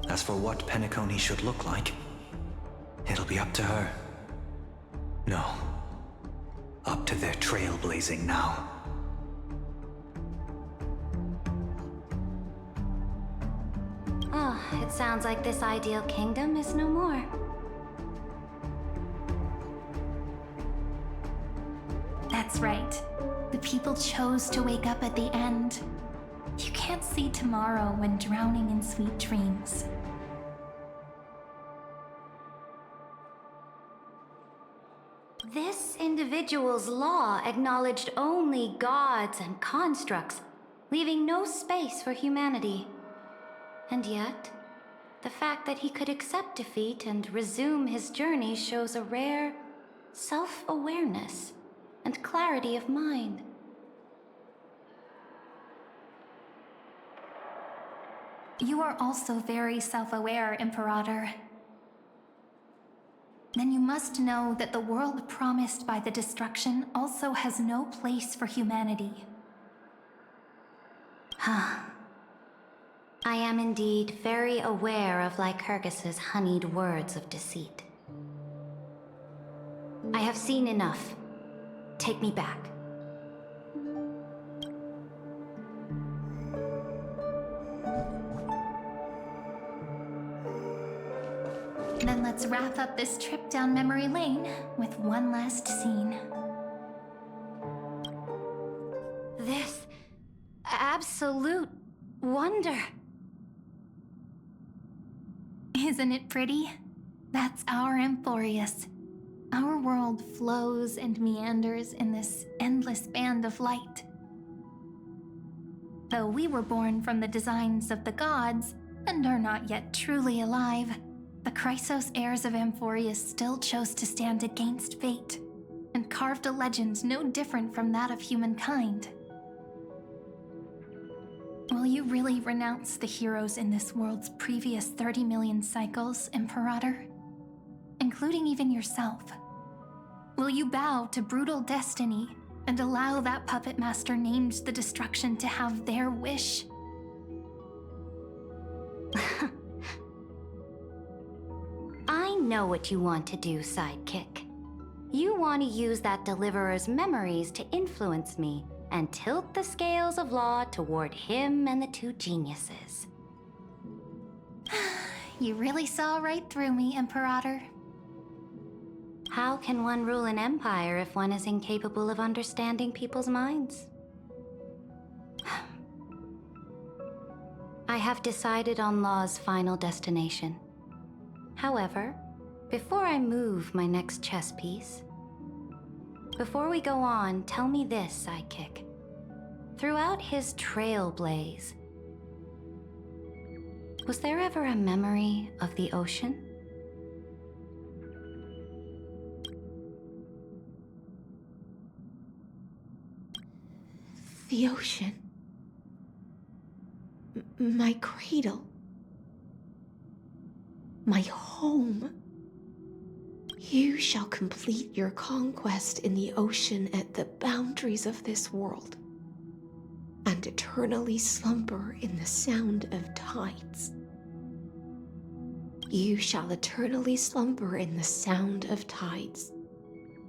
I: As for what Penacony should look like, it'll be up to her. No, up to their trailblazing now.
D: It sounds like this ideal kingdom is no more.
H: That's right. The people chose to wake up at the end. You can't see tomorrow when drowning in sweet dreams.
D: This individual individual's law acknowledged only gods and constructs, leaving no space for humanity. And yet, the fact that he could accept defeat and resume his journey shows a rare self-awareness and clarity of mind.
H: You are also very self-aware, Imperator. Then you must know that the world promised by the destruction also has no place for humanity.
D: I am indeed very aware of Lycurgus's honeyed words of deceit. I have seen enough. Take me back.
H: Then let's wrap up this trip down memory lane with one last scene.
D: This absolute wonder.
H: Isn't it pretty? That's our Amphorius. Our world flows and meanders in this endless band of light. Though we were born from the designs of the gods and are not yet truly alive, the Chrysos heirs of Amphorius still chose to stand against fate and carved a legend no different from that of humankind. Will you really renounce the heroes in this world's previous 30 million cycles, Imperator? Including even yourself? Will you bow to brutal destiny and allow that puppet master named the destruction to have their wish?
D: I know what you want to do, sidekick. You want to use that deliverer's memories to influence me and tilt the scales of law toward him and the two geniuses.
H: You really saw right through me, Imperator.
D: How can one rule an empire if one is incapable of understanding people's minds? I have decided on Law's final destination. However, before I move my next chess piece, before we go on, tell me this, sidekick. Throughout his trailblaze, was there ever a memory of the ocean?
A: The ocean. My cradle. My home. You shall complete your conquest in the ocean at the boundaries of this world, and eternally slumber in the sound of tides. You shall eternally slumber in the sound of tides,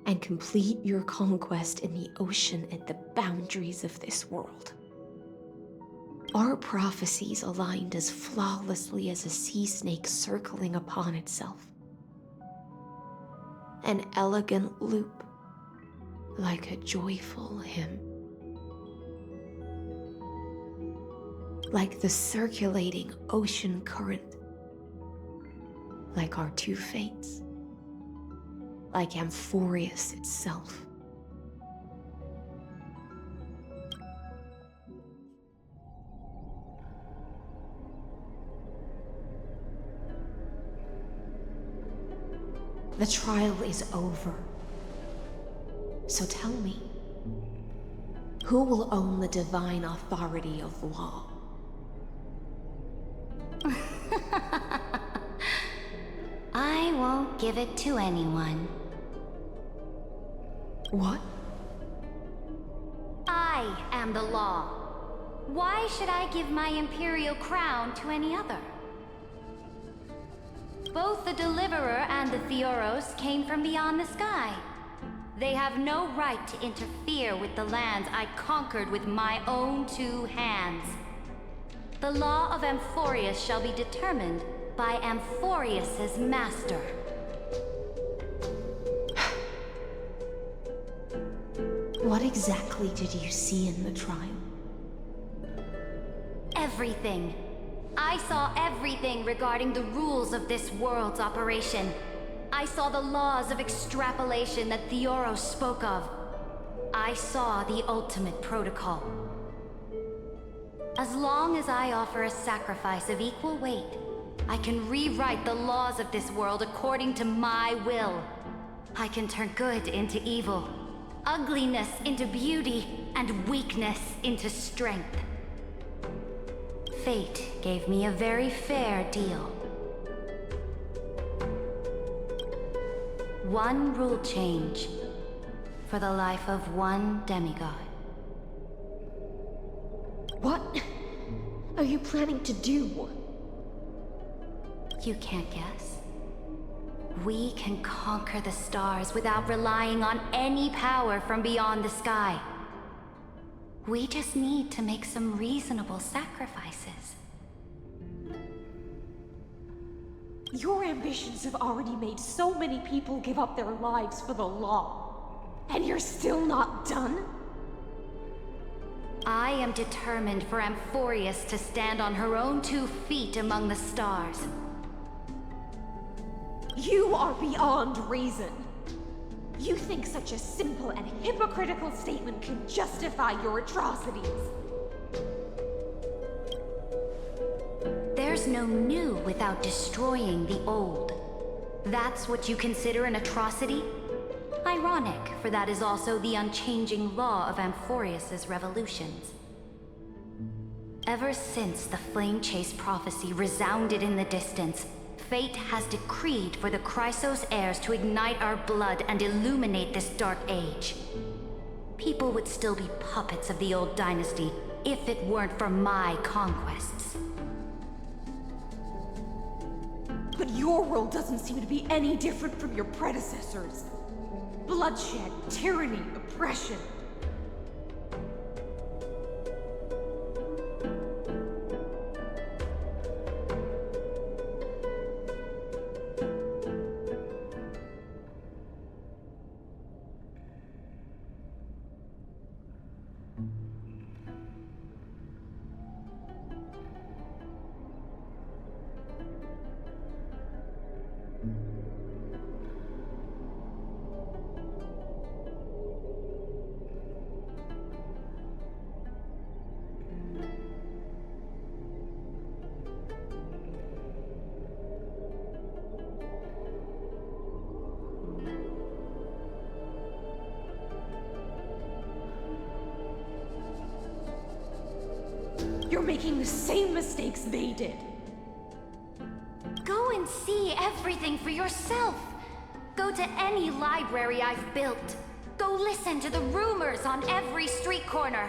A: and complete your conquest in the ocean at the boundaries of this world. Our prophecies aligned as flawlessly as a sea snake circling upon itself. An elegant loop, like a joyful hymn. Like the circulating ocean current. Like our two fates. Like Amphorius itself. The trial is over. So tell me, who will own the divine authority of law?
D: I won't give it to anyone.
A: What?
D: I am the law. Why should I give my imperial crown to any other? Both the Deliverer and the Theoros came from beyond the sky. They have no right to interfere with the lands I conquered with my own two hands. The law of Amphorius shall be determined by Amphorius's master.
A: What exactly did you see in the trial?
D: Everything. I saw everything regarding the rules of this world's operation. I saw the laws of extrapolation that Theoros spoke of. I saw the ultimate protocol. As long as I offer a sacrifice of equal weight, I can rewrite the laws of this world according to my will. I can turn good into evil, ugliness into beauty, and weakness into strength. Fate gave me a very fair deal. One rule change for the life of one demigod.
A: What are you planning to do?
D: You can't guess. We can conquer the stars without relying on any power from beyond the sky. We just need to make some reasonable sacrifices.
A: Your ambitions have already made so many people give up their lives for the law. And you're still not done?
D: I am determined for Amphorius to stand on her own 2 feet among the stars.
A: You are beyond reason. You think such a simple and hypocritical statement can justify your atrocities.
D: There's no new without destroying the old. That's what you consider an atrocity? Ironic, for that is also the unchanging law of Amphorius's revolutions. Ever since the Flame Chase prophecy resounded in the distance, fate has decreed for the Chrysos heirs to ignite our blood and illuminate this dark age. People would still be puppets of the old dynasty if it weren't for my conquests.
A: But your world doesn't seem to be any different from your predecessors. Bloodshed, tyranny, oppression. You're making the same mistakes they did.
D: Go and see everything for yourself. Go to any library I've built. Go listen to the rumors on every street corner.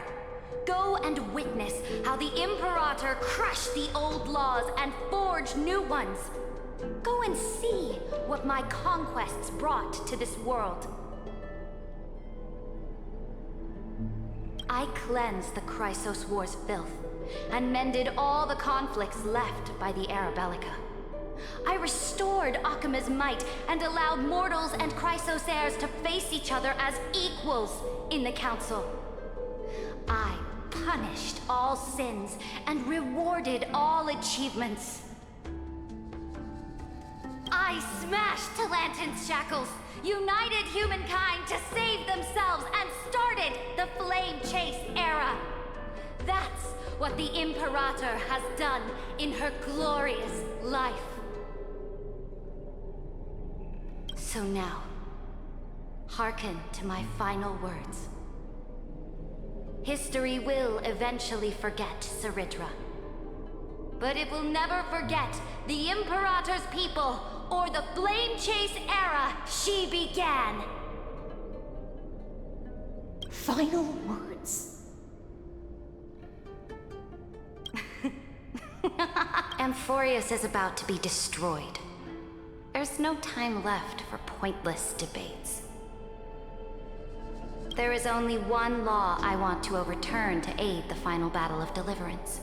D: Go and witness how the Imperator crushed the old laws and forged new ones. Go and see what my conquests brought to this world. I cleansed the Chrysos War's filth and mended all the conflicts left by the Era Bellica. I restored Akima's might and allowed mortals and Chrysos heirs to face each other as equals in the Council. I punished all sins and rewarded all achievements. I smashed Talantin's shackles, united humankind to save themselves, and started the Flame Chase era. That's what the Imperator has done in her glorious life. So now, hearken to my final words. History will eventually forget Saritra, but it will never forget the Imperator's people or the Flame Chase era she began.
A: Final words.
D: Amphorius is about to be destroyed. There's no time left for pointless debates. There is only one law I want to overturn to aid the final battle of deliverance.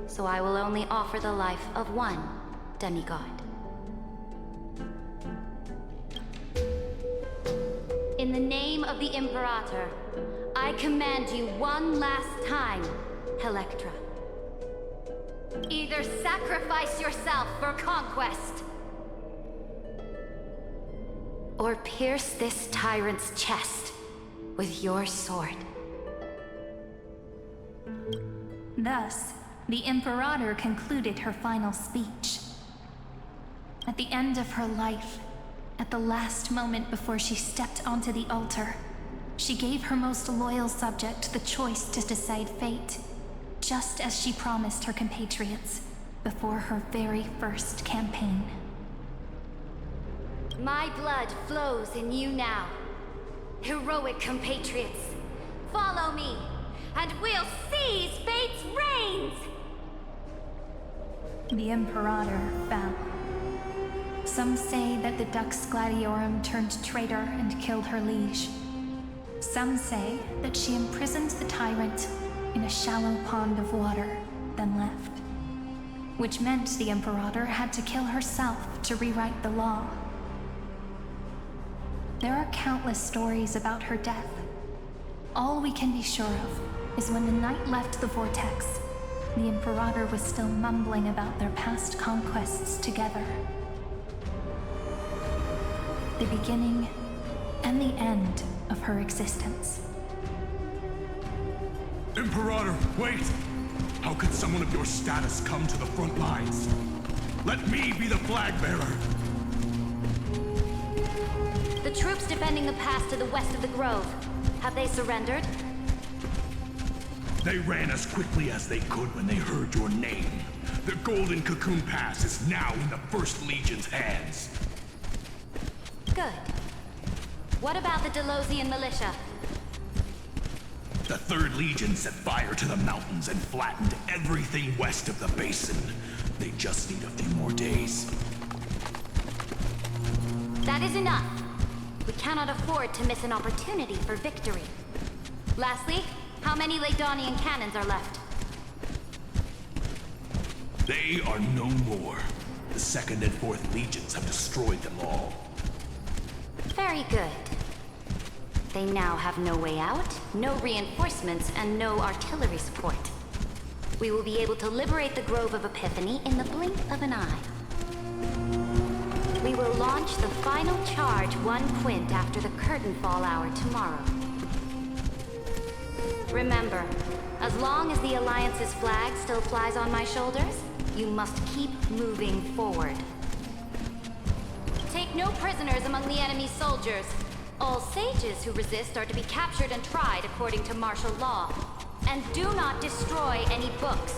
D: So I will only offer the life of one demigod. In the name of the Imperator, I command you one last time, Electra. Either sacrifice yourself for conquest, or pierce this tyrant's chest with your sword.
H: Thus, the Imperator concluded her final speech. At the end of her life, at the last moment before she stepped onto the altar, she gave her most loyal subject the choice to decide fate, just as she promised her compatriots before her very first campaign.
D: My blood flows in you now. Heroic compatriots, follow me, and we'll seize fate's reins!
H: The Imperator fell. Some say that the Dux Gladiorum turned traitor and killed her liege. Some say that she imprisoned the tyrant in a shallow pond of water, then left. Which meant the Imperator had to kill herself to rewrite the law. There are countless stories about her death. All we can be sure of is when the knight left the vortex, the Imperator was still mumbling about their past conquests together. The beginning and the end of her existence.
C: Imperator, wait! How could someone of your status come to the front lines? Let me be the flag bearer!
D: The troops defending the pass to the west of the grove, have they surrendered?
C: They ran as quickly as they could when they heard your name. The Golden Cocoon Pass is now in the First Legion's hands.
D: Good. What about the Delosian militia?
C: The Third Legion set fire to the mountains and flattened everything west of the basin. They just need a few more days.
D: That is enough. We cannot afford to miss an opportunity for victory. Lastly, how many Laedonian cannons are left?
C: They are no more. The Second and Fourth Legions have destroyed them all.
D: Very good. They now have no way out, no reinforcements, and no artillery support. We will be able to liberate the Grove of Epiphany in the blink of an eye. We will launch the final charge 1 quint after the curtain fall hour tomorrow. Remember, as long as the Alliance's flag still flies on my shoulders, you must keep moving forward. Take no prisoners among the enemy's soldiers. All sages who resist are to be captured and tried according to martial law. And do not destroy any books.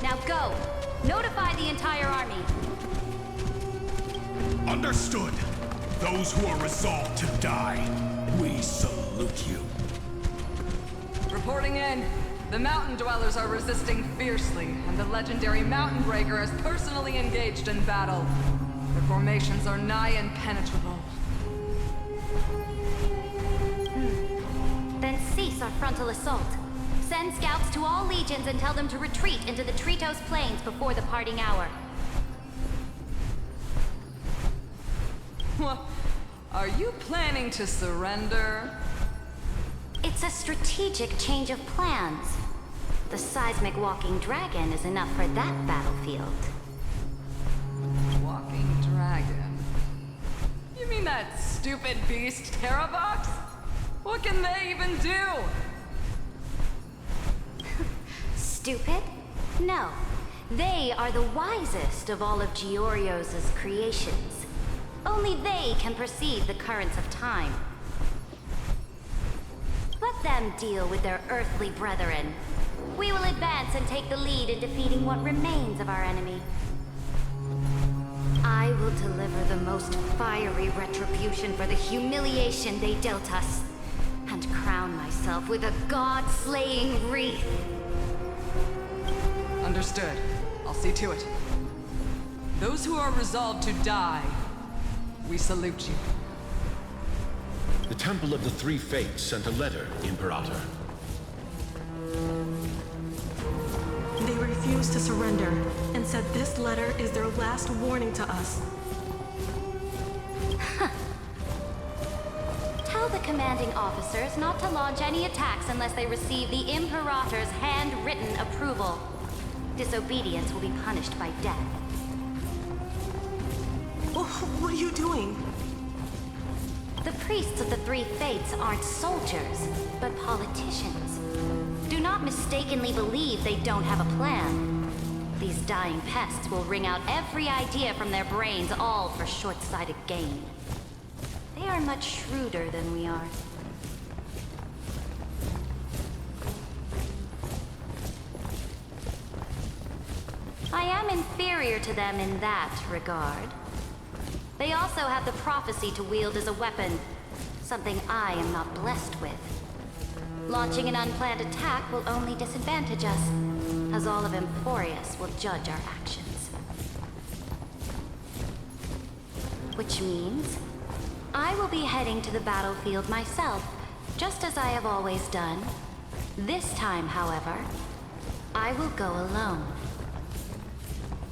D: Now go! Notify the entire army.
C: Understood. Those who are resolved to die, we salute you.
F: Reporting in. The Mountain Dwellers are resisting fiercely, and the legendary Mountain Breaker is personally engaged in battle. Their formations are nigh impenetrable.
D: Then cease our frontal assault. Send scouts to all legions and tell them to retreat into the Tritos Plains before the parting hour.
F: What? Are you planning to surrender?
D: It's a strategic change of plans. The seismic walking dragon is enough for that battlefield.
F: Walking dragon? You mean that stupid beast, Terravox? What can they even do?
D: Stupid? No. They are the wisest of all of Georios' creations. Only they can perceive the currents of time. Let them deal with their earthly brethren. We will advance and take the lead in defeating what remains of our enemy. I will deliver the most fiery retribution for the humiliation they dealt us, and crown myself with a god-slaying wreath.
F: Understood. I'll see to it. Those who are resolved to die, we salute you.
J: The Temple of the Three Fates sent a letter, Imperator.
K: They refused to surrender, and said this letter is their last warning to us.
D: Tell the commanding officers not to launch any attacks unless they receive the Imperator's handwritten approval. Disobedience will be punished by death.
K: What are you doing?
D: The priests of the Three Fates aren't soldiers, but politicians. Do not mistakenly believe they don't have a plan. These dying pests will wring out every idea from their brains, all for short-sighted gain. They are much shrewder than we are. I am inferior to them in that regard. They also have the prophecy to wield as a weapon, something I am not blessed with. Launching an unplanned attack will only disadvantage us, as all of Emphorius will judge our actions. Which means, I will be heading to the battlefield myself, just as I have always done. This time, however, I will go alone.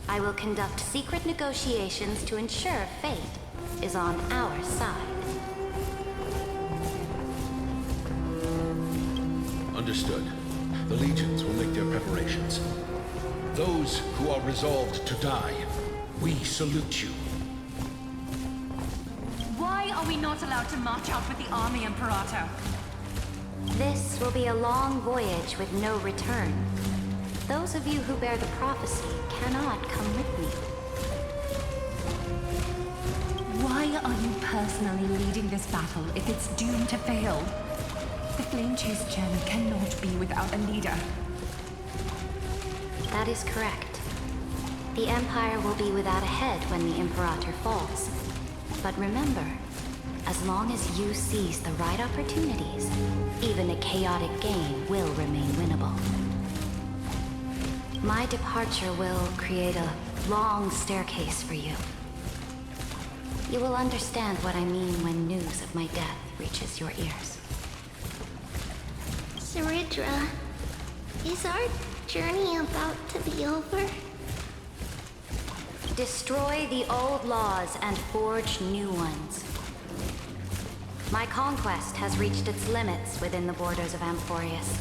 D: I will conduct secret negotiations to ensure fate is on our side.
J: Understood. The legions will make their preparations. Those who are resolved to die, we salute you.
L: Why are we not allowed to march out with the army, Imperator?
D: This will be a long voyage with no return. Those of you who bear the prophecy cannot come with me.
L: Why are you personally leading this battle if it's doomed to fail? The Flame Chase journey cannot be without a leader.
D: That is correct. The Empire will be without a head when the Imperator falls. But remember, as long as you seize the right opportunities, even a chaotic game will remain winnable. My departure will create a long staircase for you. You will understand what I mean when news of my death reaches your ears.
M: Saridra, is our journey about to be over?
D: Destroy the old laws and forge new ones. My conquest has reached its limits within the borders of Amphorius.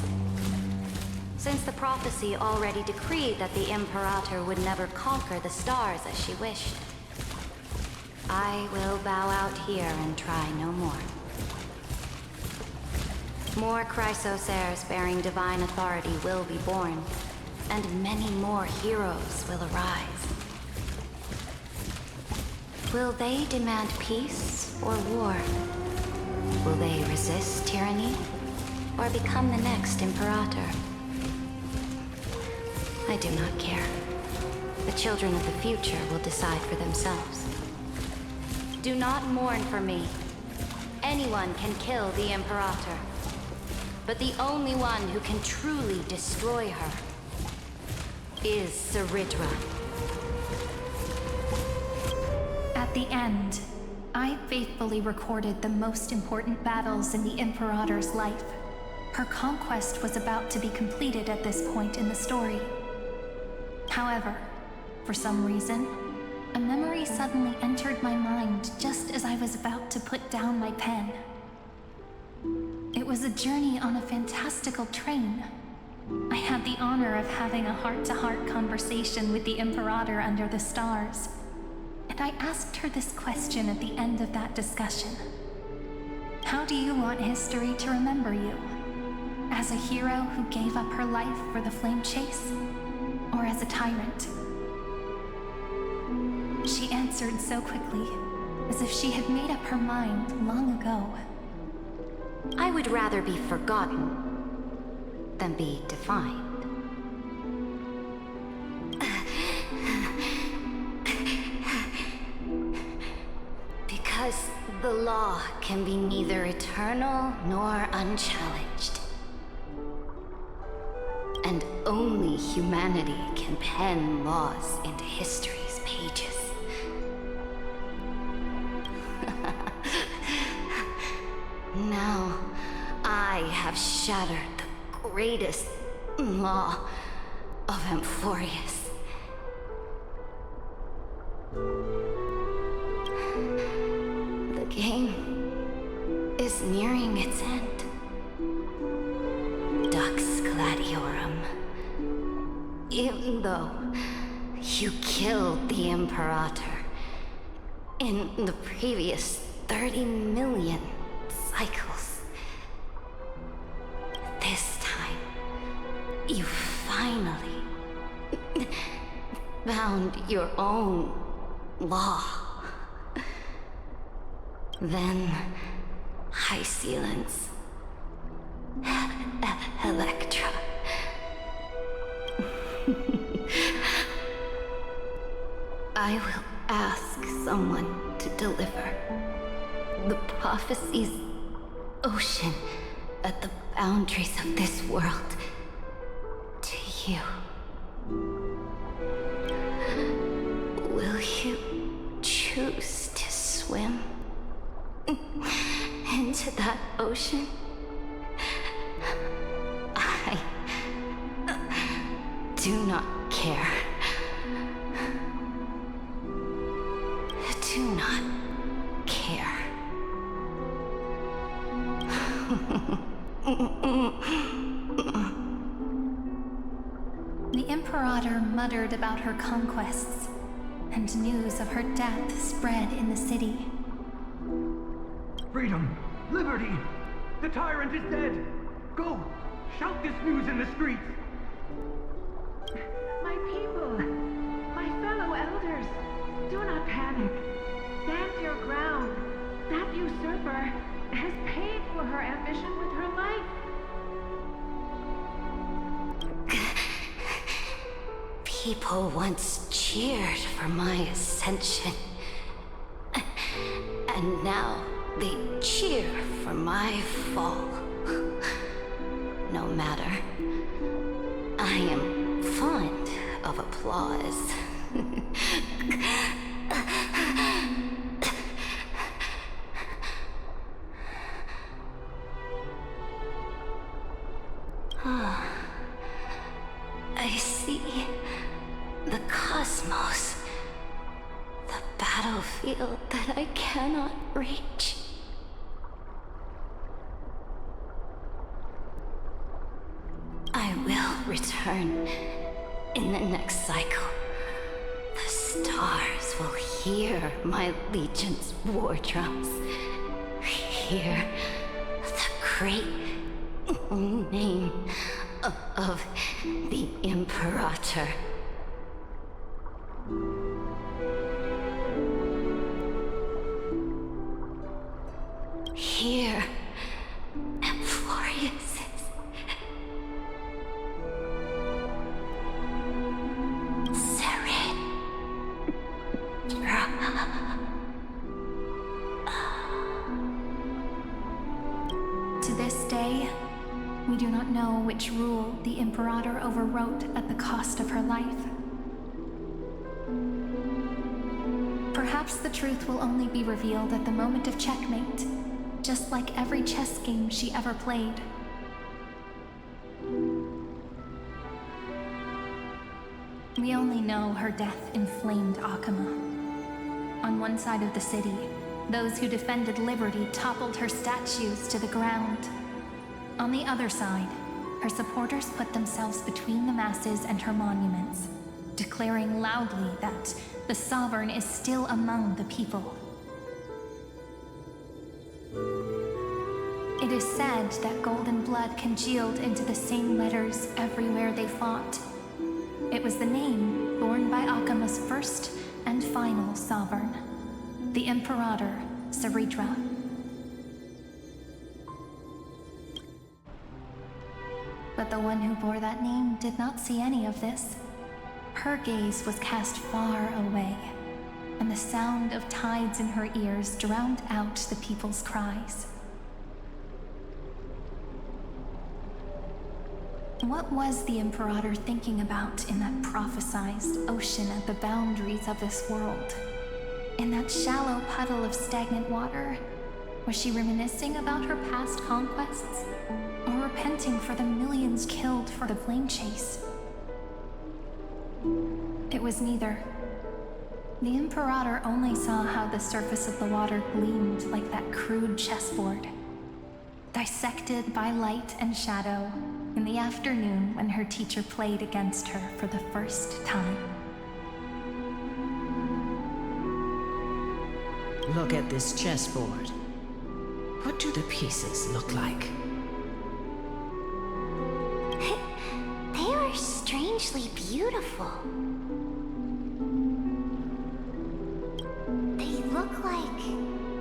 D: Since the prophecy already decreed that the Imperator would never conquer the stars as she wished, I will bow out here and try no more. More Chrysosairs bearing divine authority will be born, and many more heroes will arise. Will they demand peace or war? Will they resist tyranny, or become the next Imperator? I do not care. The children of the future will decide for themselves. Do not mourn for me. Anyone can kill the Imperator. But the only one who can truly destroy her is Saridra.
H: At the end, I faithfully recorded the most important battles in the Imperator's life. Her conquest was about to be completed at this point in the story. However, for some reason, a memory suddenly entered my mind just as I was about to put down my pen. It was a journey on a fantastical train. I had the honor of having a heart-to-heart conversation with the Imperator under the stars, and I asked her this question at the end of that discussion. How do you want history to remember you? As a hero who gave up her life for the Flame Chase? Or as a tyrant? She answered so quickly, as if she had made up her mind long ago.
D: I would rather be forgotten than be defined. Because the law can be neither eternal nor unchallenged. And only humanity can pen laws into history's pages. Now, I have shattered the greatest law of Amphorius. The game is nearing its end. Dux Gladiorum. Even though you killed the Imperator in the previous
N: 30 million cycles. This time, you finally found your own law. Then, High Sealants, Electra. I will ask someone to deliver the prophecy's ocean at the boundaries of this world to you. Will you choose to swim into that ocean? I do not care. Do not care.
H: The Imperator muttered about her conquests, and news of her death spread in the city.
O: Freedom! Liberty! The tyrant is dead! Go! Shout this news in the streets!
P: My people! My fellow elders! Do not panic. Stand your ground. That usurper has paid for her ambition with her life.
N: People once cheered for my ascension. And now they cheer for my fall. No matter. I am fond of applause. I see the cosmos, the battlefield that I cannot reach. I will return in the next cycle. The stars will hear my legion's war drums. Hear the great name of the Imperator. Here, Amphorius
H: To this day, we do not know which rule the Imperator overwrote at the cost of her life. Perhaps the truth will only be revealed at the moment of checkmate, just like every chess game she ever played. We only know her death inflamed Akama. On one side of the city, those who defended liberty toppled her statues to the ground. On the other side, her supporters put themselves between the masses and her monuments, declaring loudly that the Sovereign is still among the people. It is said that golden blood congealed into the same letters everywhere they fought. It was the name borne by Akama's first and final Sovereign, the Imperator Saritra. But the one who bore that name did not see any of this. Her gaze was cast far away, and the sound of tides in her ears drowned out the people's cries. What was the Imperator thinking about in that prophesized ocean at the boundaries of this world? In that shallow puddle of stagnant water? Was she reminiscing about her past conquests? Or repenting for the millions killed for the flame chase? It was neither. The Imperator only saw how the surface of the water gleamed like that crude chessboard, dissected by light and shadow in the afternoon when her teacher played against her for the first time.
Q: Look at this chessboard. What do the pieces look like?
M: They are strangely beautiful. They look like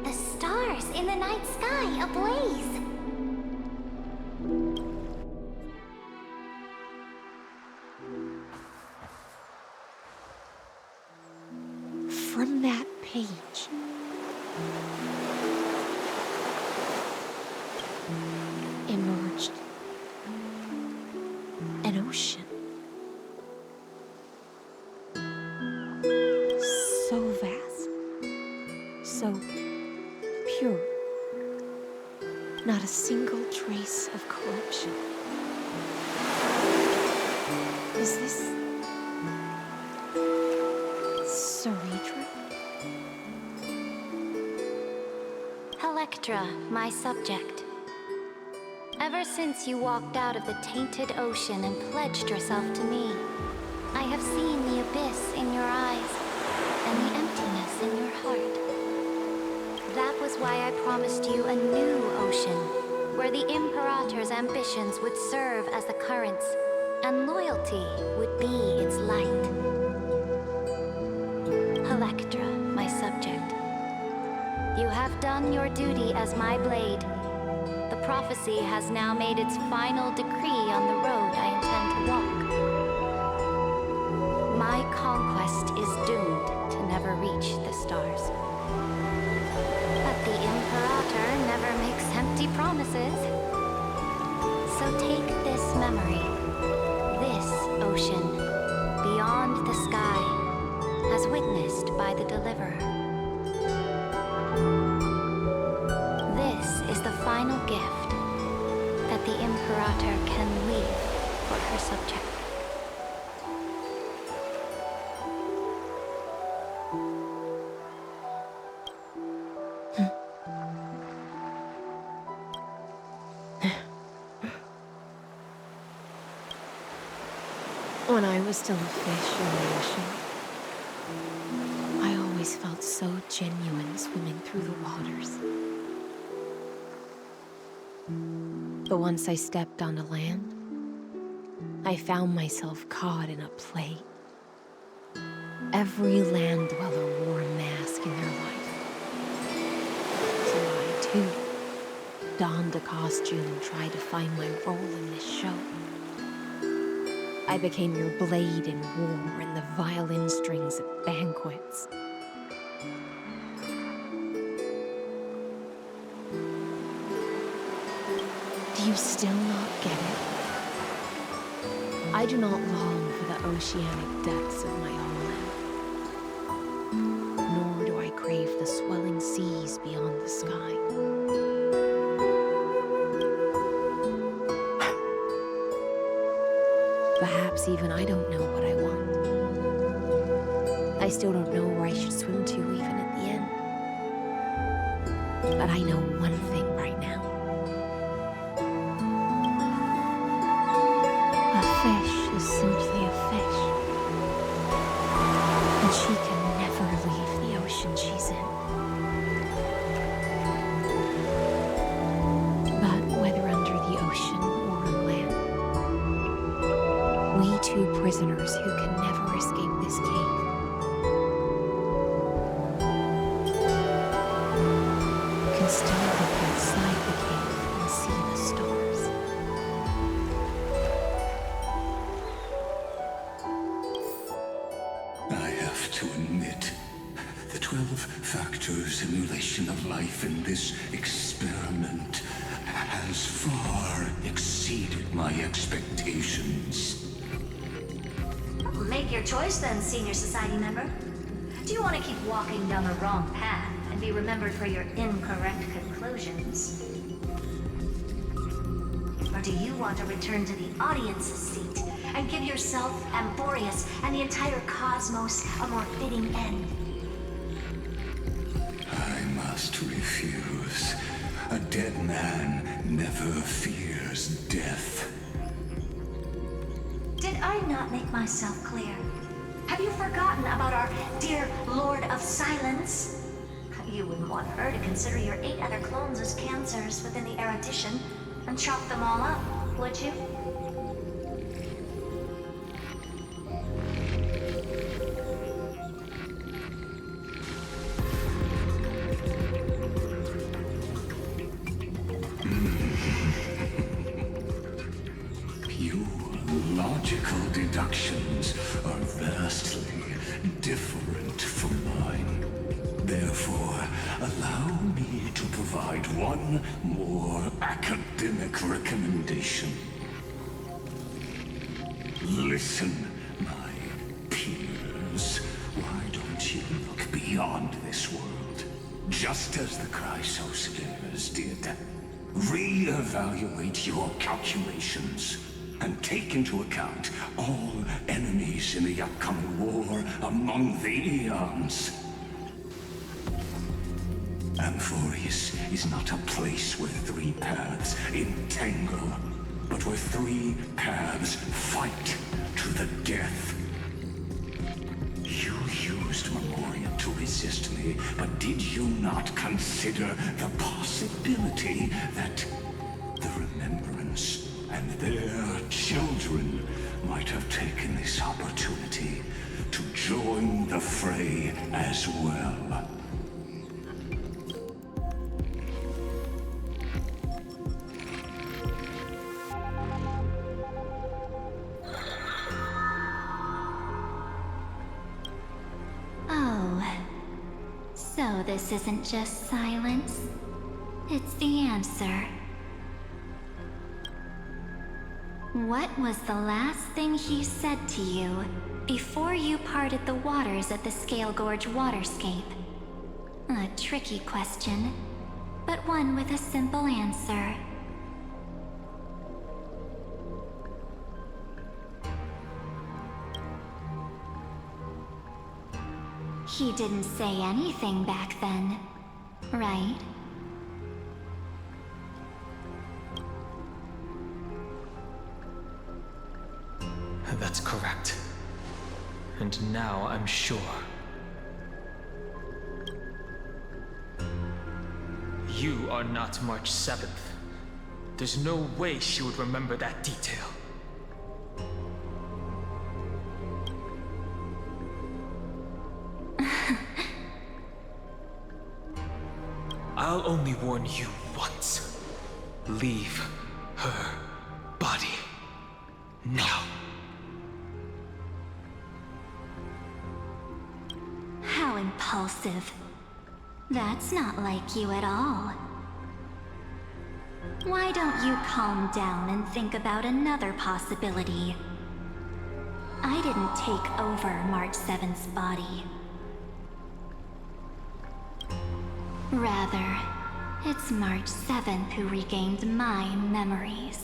M: the stars in the night sky ablaze.
A: From that page, emerged an ocean. So vast, so pure. Not a single trace of corruption. Is this Cerebra?
M: Electra, my subject. Ever since you walked out of the tainted ocean and pledged yourself to me, I have seen the abyss in your eyes and the emptiness in your heart. That was why I promised you a new ocean, where the Imperator's ambitions would serve as the currents, and loyalty would be its light. Electra, my subject. You have done your duty as my blade. The prophecy has now made its final decree on the road I intend to walk. My conquest is doomed to never reach the stars. But the Imperator never makes empty promises. So take this memory, this ocean, beyond the sky, as witnessed by the Deliverer. This is the final gift that the Imperator can leave for her subject.
A: When I was still a fish in the ocean, I always felt so genuine swimming through the waters. But once I stepped onto land, I found myself caught in a play. Every land dweller wore a mask in their life. So I, too, donned a costume and tried to find my role in this show. I became your blade in war and the violin strings at banquets. Do you still not get it? I do not long for the oceanic depths of my homeland, nor do I crave the swelling seas beyond the sky. Perhaps even I don't know what I want. I still don't know where I should swim to even at the end. But I know one thing right now. A fish is simply a fish. And she can never leave the ocean she's in. But whether under the ocean or on land, we two prisoners who can never escape this cave can still look inside the cave and see the stars.
C: I have to admit, the 12-factor simulation of life in this experiment has far exceeded my expectations.
D: Make your choice then, Senior Society member. Do you want to keep walking down the wrong path and be remembered for your incorrect conclusions? Or do you want to return to the audience seat and give yourself, Amphorius, and the entire cosmos a more fitting end?
C: I must refuse. A dead man never fears death.
D: Did I not make myself clear? Have you forgotten about our dear Lord of Silence? You wouldn't want her to consider your 8 other clones as cancers within the erudition and chop them all up, would you?
C: Your logical deductions are vastly different from mine. Therefore, allow me to provide one more academic recommendation. Listen, my peers. Why don't you look beyond this world? Just as the Chrysospheres did. Re-evaluate your calculations and take into account all enemies in the upcoming war among the eons. Amphorius is not a place where 3 paths entangle, but where 3 paths fight to the death. You used Memoria to resist me, but did you not consider the possibility that the Remembrance and their children might have taken this opportunity to join the fray as well?
M: So this isn't just silence. It's the answer. What was the last thing he said to you before you parted the waters at the Scale Gorge waterscape? A tricky question, but one with a simple answer. He didn't say anything back then, right?
I: That's correct. And now I'm sure. You are not March 7th. There's no way she would remember that detail. I'll only warn you once. Leave her body now.
M: How impulsive. That's not like you at all. Why don't you calm down and think about another possibility? I didn't take over March 7th's body. Rather, it's March 7th who regained my memories.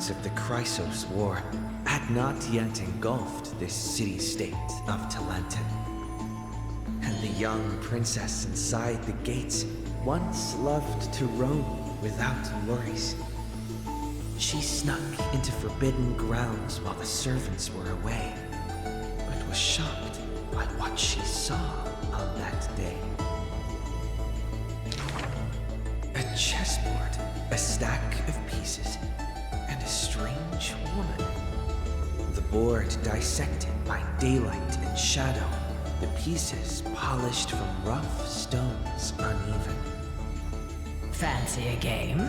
R: aftermaths of the Chrysos War had not yet engulfed this city-state of Talenton. And the young princess inside the gates once loved to roam without worries. She snuck into forbidden grounds while the servants were away, but was shocked by what she saw on that day. A chessboard, a stack of pieces, and a strange woman. The board dissected by daylight and shadow, the pieces polished from rough stones uneven.
Q: Fancy a game?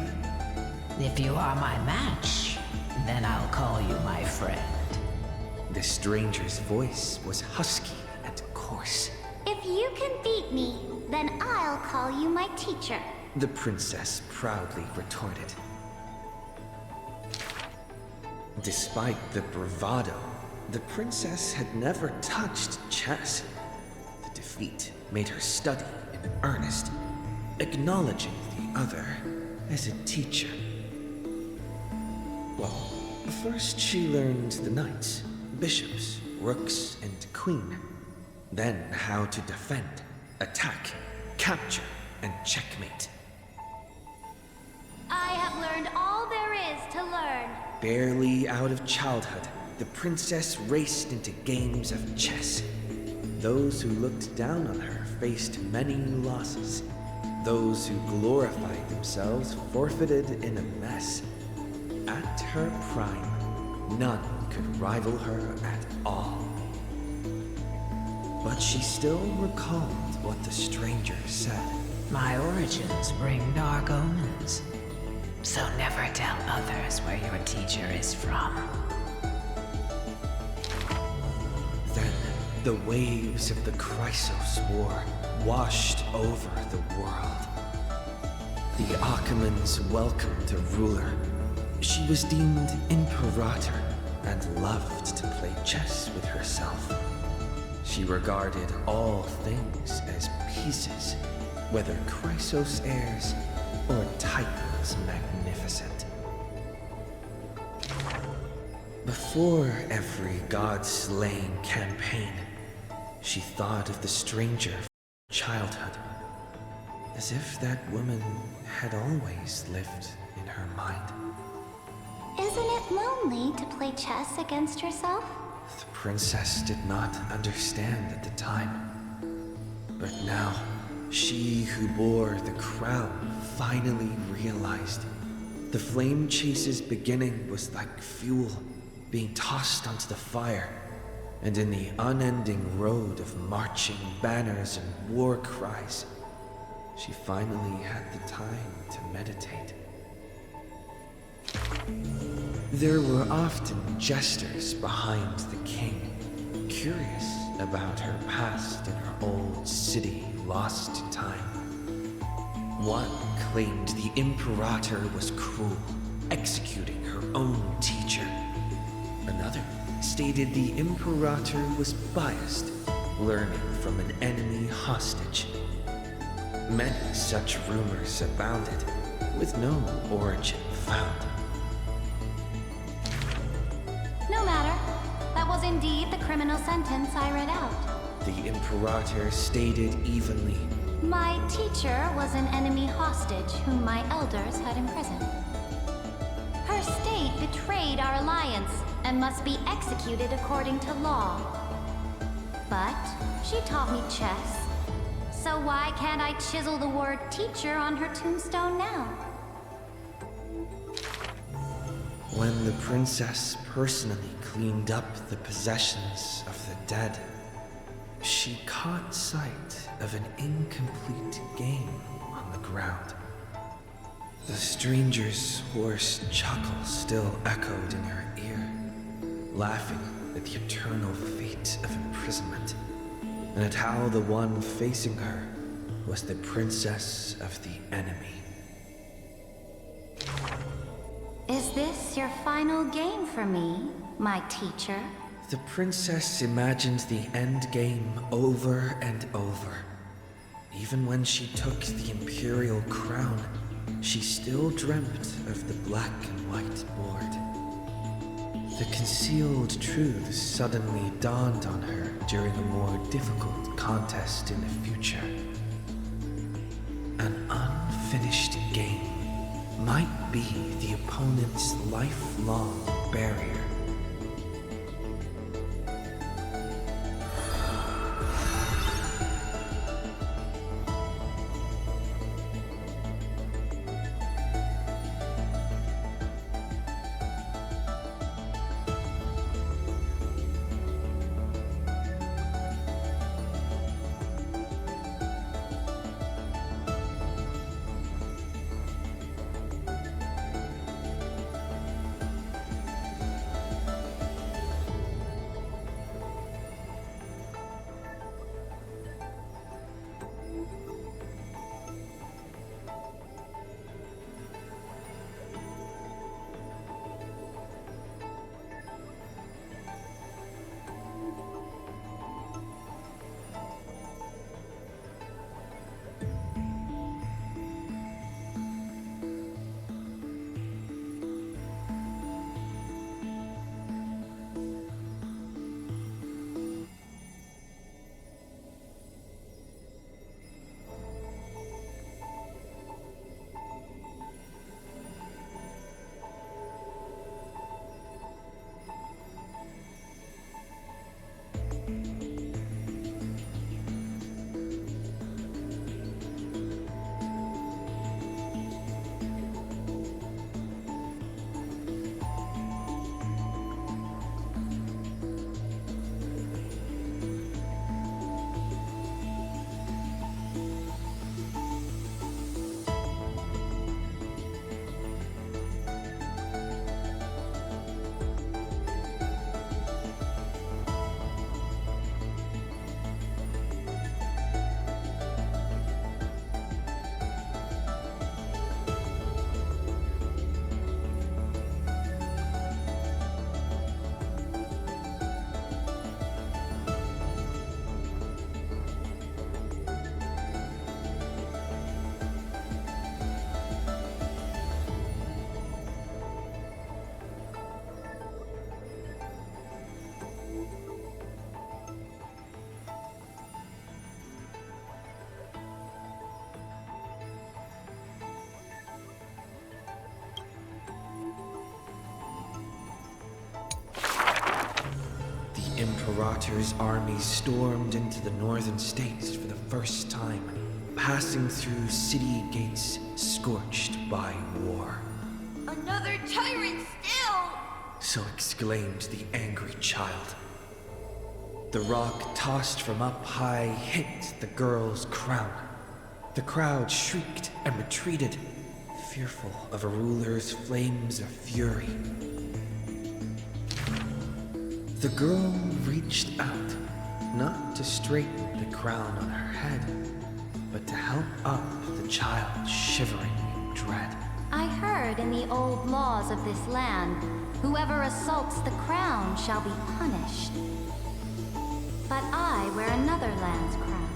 Q: If you are my match, then I'll call you my friend.
R: The stranger's voice was husky and coarse.
M: If you can beat me, then I'll call you my teacher.
R: The princess proudly retorted. Despite the bravado, the princess had never touched chess. The defeat made her study in earnest, acknowledging the other as a teacher. Well, first she learned the knights, bishops, rooks, and queen. Then how to defend, attack, capture, and checkmate.
M: I have learned all there is to learn.
R: Barely out of childhood, the princess raced into games of chess. Those who looked down on her faced many losses. Those who glorified themselves forfeited in a mess. At her prime, none could rival her at all. But she still recalled what the stranger said.
Q: My origins bring dark omens, so never tell others where your teacher is from.
R: Then, the waves of the Chrysos War washed over the world. The Achaemons welcomed a ruler. She was deemed Imperator and loved to play chess with herself. She regarded all things as pieces, whether Chrysos heirs or Titans magnificent. Before every god-slaying campaign, she thought of the stranger from childhood, as if that woman had always lived in her mind.
M: Isn't it lonely to play chess against yourself?
R: The princess did not understand at the time. But now, she who bore the crown finally realized. The flame chase's beginning was like fuel being tossed onto the fire, and in the unending road of marching banners and war cries, she finally had the time to meditate. There were often jesters behind the king, curious about her past in her old city lost to time. One claimed the Imperator was cruel, executing her own teacher. Another stated the Imperator was biased, learning from an enemy hostage. Many such rumors abounded, with no origin found.
M: No matter. That was indeed the criminal sentence I read out.
R: The Imperator stated evenly.
M: My teacher was an enemy hostage whom my elders had imprisoned. Her state betrayed our alliance and must be executed according to law. But she taught me chess. So why can't I chisel the word teacher on her tombstone now?
R: When the princess personally cleaned up the possessions of the dead, she caught sight of an incomplete game on the ground. The stranger's hoarse chuckle still echoed in her ear, laughing at the eternal fate of imprisonment, and at how the one facing her was the princess of the enemy.
M: Is this your final game for me, my teacher?
R: The princess imagined the end game over and over. Even when she took the imperial crown, she still dreamt of the black and white board. The concealed truth suddenly dawned on her during a more difficult contest in the future. An unfinished game might be the opponent's lifelong barrier. Imperator's army stormed into the northern states for the first time, passing through city gates scorched by war.
N: Another tyrant still!
R: So exclaimed the angry child. The rock tossed from up high hit the girl's crown. The crowd shrieked and retreated, fearful of a ruler's flames of fury. The girl reached out, not to straighten the crown on her head, but to help up the child shivering in dread.
M: I heard in the old laws of this land, whoever assaults the crown shall be punished. But I wear another land's crown.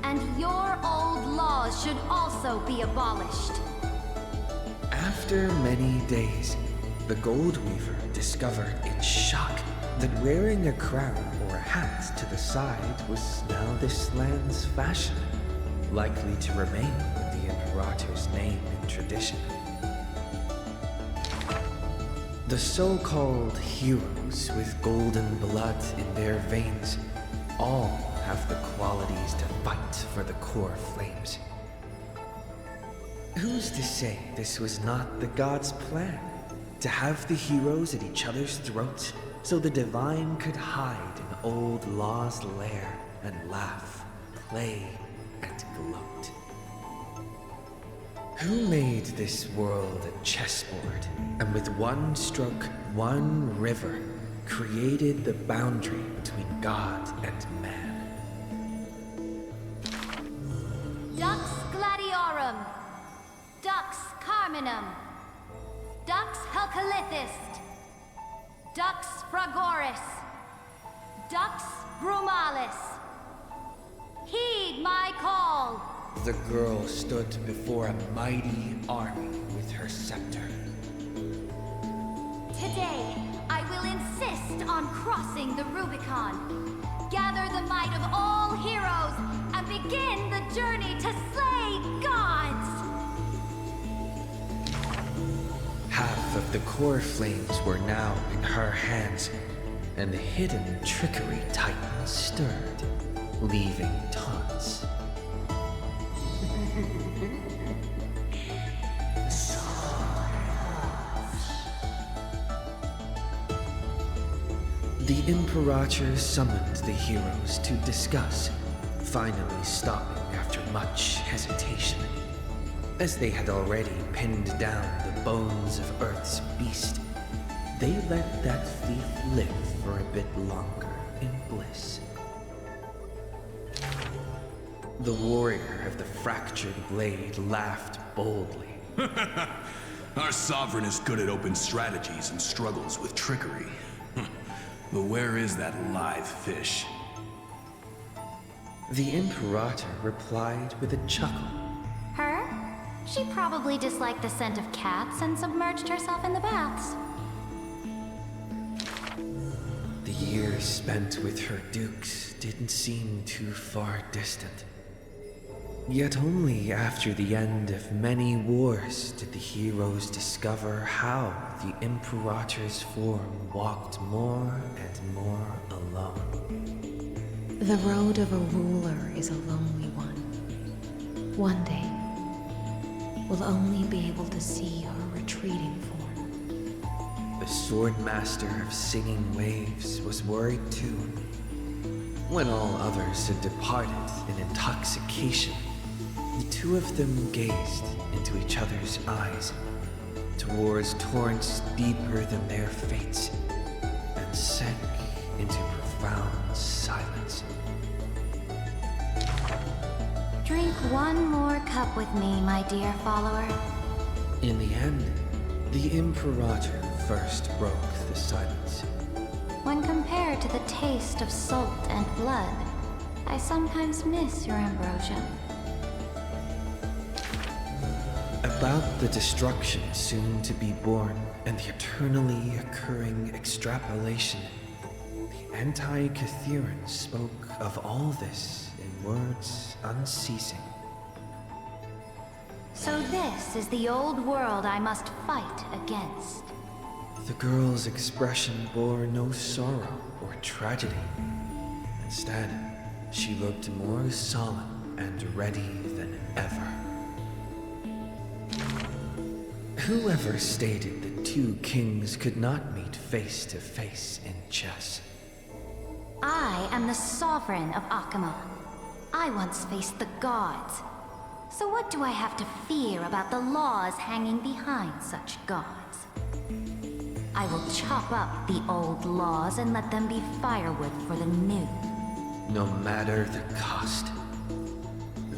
M: And your old laws should also be abolished.
R: After many days, the gold weaver discovered in shock that wearing a crown or a hat to the side was now this land's fashion, likely to remain with the Imperator's name and tradition. The so-called heroes with golden blood in their veins all have the qualities to fight for the core flames. Who's to say this was not the gods' plan? To have the heroes at each other's throats so the divine could hide in old law's lair and laugh, play, and gloat. Who made this world a chessboard and with one stroke, one river, created the boundary between God and man?
M: Dux Gladiorum, Dux Carminum, Dux Helcalithist, Dux Fragoris, Dux Brumalis. Heed my call!
R: The girl stood before a mighty army with her scepter.
M: Today, insist on crossing the Rubicon. Gather the might of all heroes and begin the journey to slay gods!
R: Half of the core flames were now in her hands, and the hidden trickery titan stirred, leaving taunts. The Imperator summoned the heroes to discuss, finally stopping after much hesitation. As they had already pinned down the bones of Earth's beast, they let that thief live for a bit longer in bliss. The warrior of the fractured blade laughed boldly.
S: Our sovereign is good at open strategies and struggles with trickery. But where is that live fish?
R: The Imperator replied with a chuckle.
M: Her? She probably disliked the scent of cats and submerged herself in the baths.
R: The years spent with her dukes didn't seem too far distant. Yet only after the end of many wars did the heroes discover how the Imperator's form walked more and more alone.
A: The road of a ruler is a lonely one. One day, we'll only be able to see her retreating form.
R: The Swordmaster of Singing Waves was worried too. When all others had departed in intoxication, the two of them gazed into each other's eyes, towards torrents deeper than their fates, and sank into profound silence.
M: Drink one more cup with me, my dear follower.
R: In the end, the Imperator first broke the silence.
M: When compared to the taste of salt and blood, I sometimes miss your ambrosia.
R: About the destruction soon to be born and the eternally occurring extrapolation, the Anti-Catherians spoke of all this in words unceasing.
M: So this is the old world I must fight against.
R: The girl's expression bore no sorrow or tragedy. Instead, she looked more solemn and ready than ever. Whoever stated that two kings could not meet face to face in chess?
M: I am the sovereign of Akama. I once faced the gods. So what do I have to fear about the laws hanging behind such gods? I will chop up the old laws and let them be firewood for the new.
R: No matter the cost.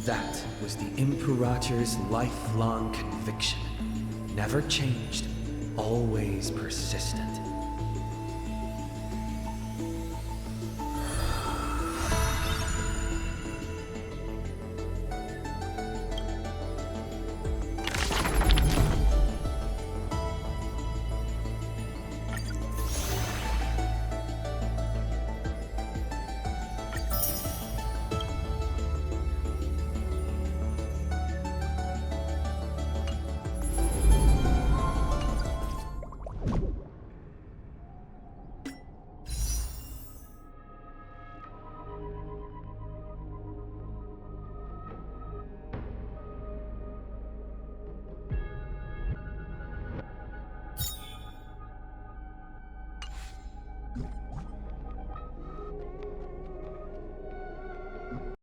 R: That was the Imperator's lifelong conviction. Never changed, always persistent.